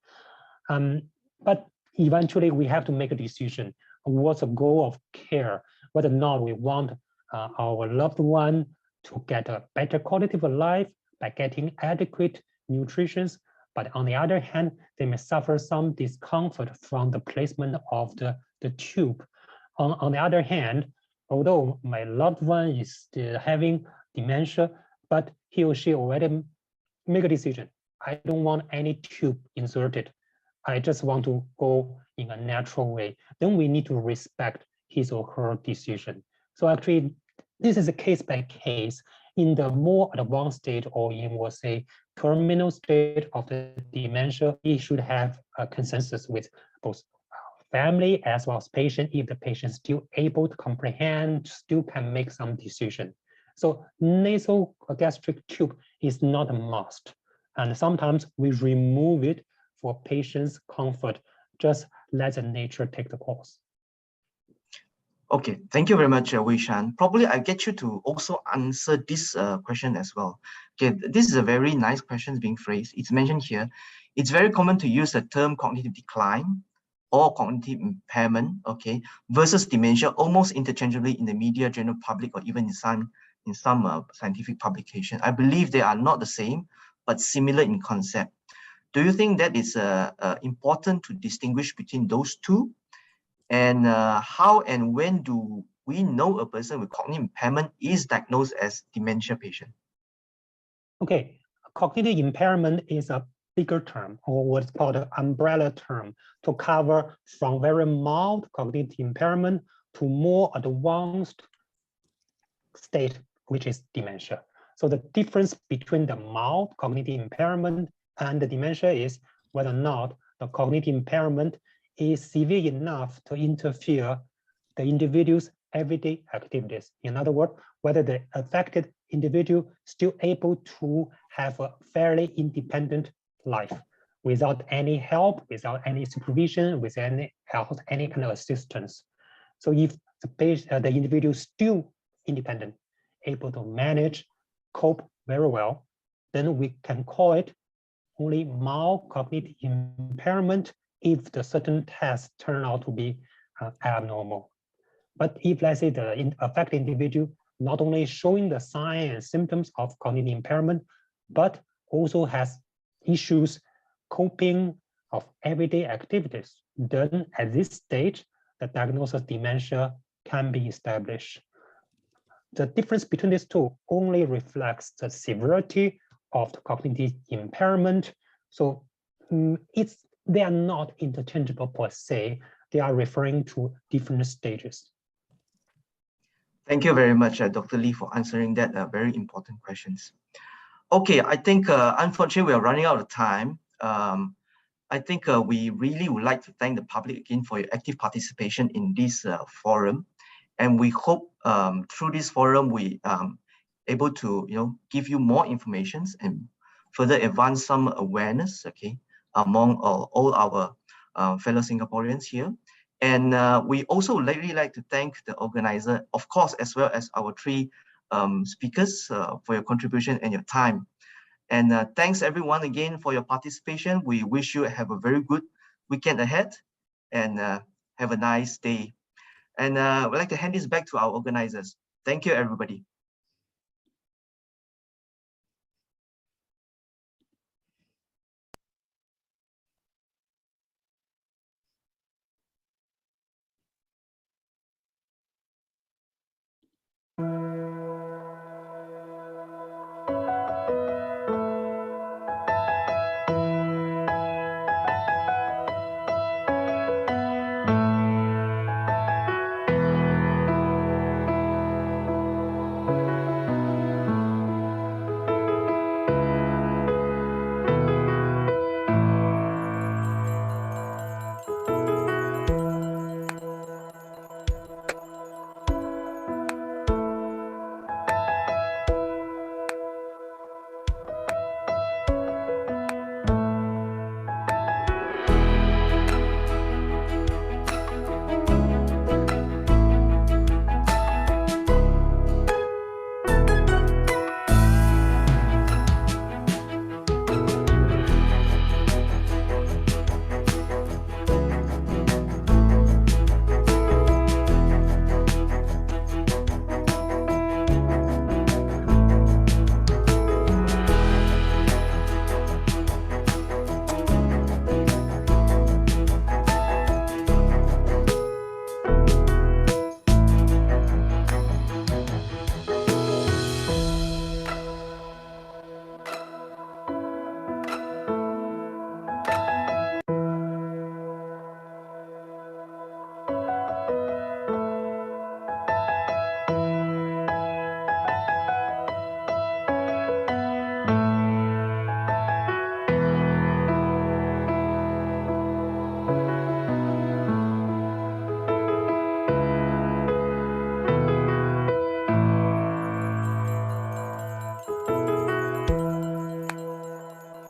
But eventually we have to make a decision. What's the goal of care? Whether or not we want our loved one to get a better quality of life by getting adequate nutrition, but on the other hand, they may suffer some discomfort from the placement of the tube. On the other hand, although my loved one is still having dementia, but he or she already make a decision. I don't want any tube inserted. I just want to go in a natural way. Then we need to respect his or her decision. So actually, this is a case by case. In the more advanced state, or in, we'll say, terminal state of the dementia, we should have a consensus with both family as well as patient. If the patient is still able to comprehend, still can make some decision. So nasogastric tube is not a must. And sometimes we remove it for patient's comfort. Just let the nature take the course. Okay, thank you very much, Wei Shan. Probably I'll get you to also answer this question as well. Okay, this is a very nice question being phrased. It's mentioned here. It's very common to use the term cognitive decline or cognitive impairment, okay, versus dementia almost interchangeably in the media, general public, or even in some scientific publication. I believe they are not the same, but similar in concept. Do you think that is important to distinguish between those two? And how and when do we know a person with cognitive impairment is diagnosed as dementia patient? Okay, cognitive impairment is a bigger term, or what's called an umbrella term, to cover from very mild cognitive impairment to more advanced state, which is dementia. So the difference between the mild cognitive impairment and the dementia is whether or not the cognitive impairment is severe enough to interfere the individual's everyday activities. In other words, whether the affected individual still able to have a fairly independent life without any help, without any supervision, without any kind of assistance. So if the individual is still independent, able to manage, cope very well, then we can call it only mild cognitive impairment if the certain tests turn out to be abnormal. But if, let's say, the affected individual not only showing the signs and symptoms of cognitive impairment, but also has issues coping of everyday activities, then at this stage, the diagnosis of dementia can be established. The difference between these two only reflects the severity of the cognitive impairment. So they are not interchangeable per se. They are referring to different stages. Thank you very much, Dr. Lee, for answering that very important questions. Okay, I think unfortunately we are running out of time. I think we really would like to thank the public again for your active participation in this forum, and we hope through this forum we able to give you more information and further advance some awareness, okay, among all our fellow Singaporeans here. And we also really like to thank the organizer, of course, as well as our three speakers for your contribution and your time. And thanks everyone again for your participation. We wish you have a very good weekend ahead and have a nice day. And we'd like to hand this back to our organizers. Thank you, everybody.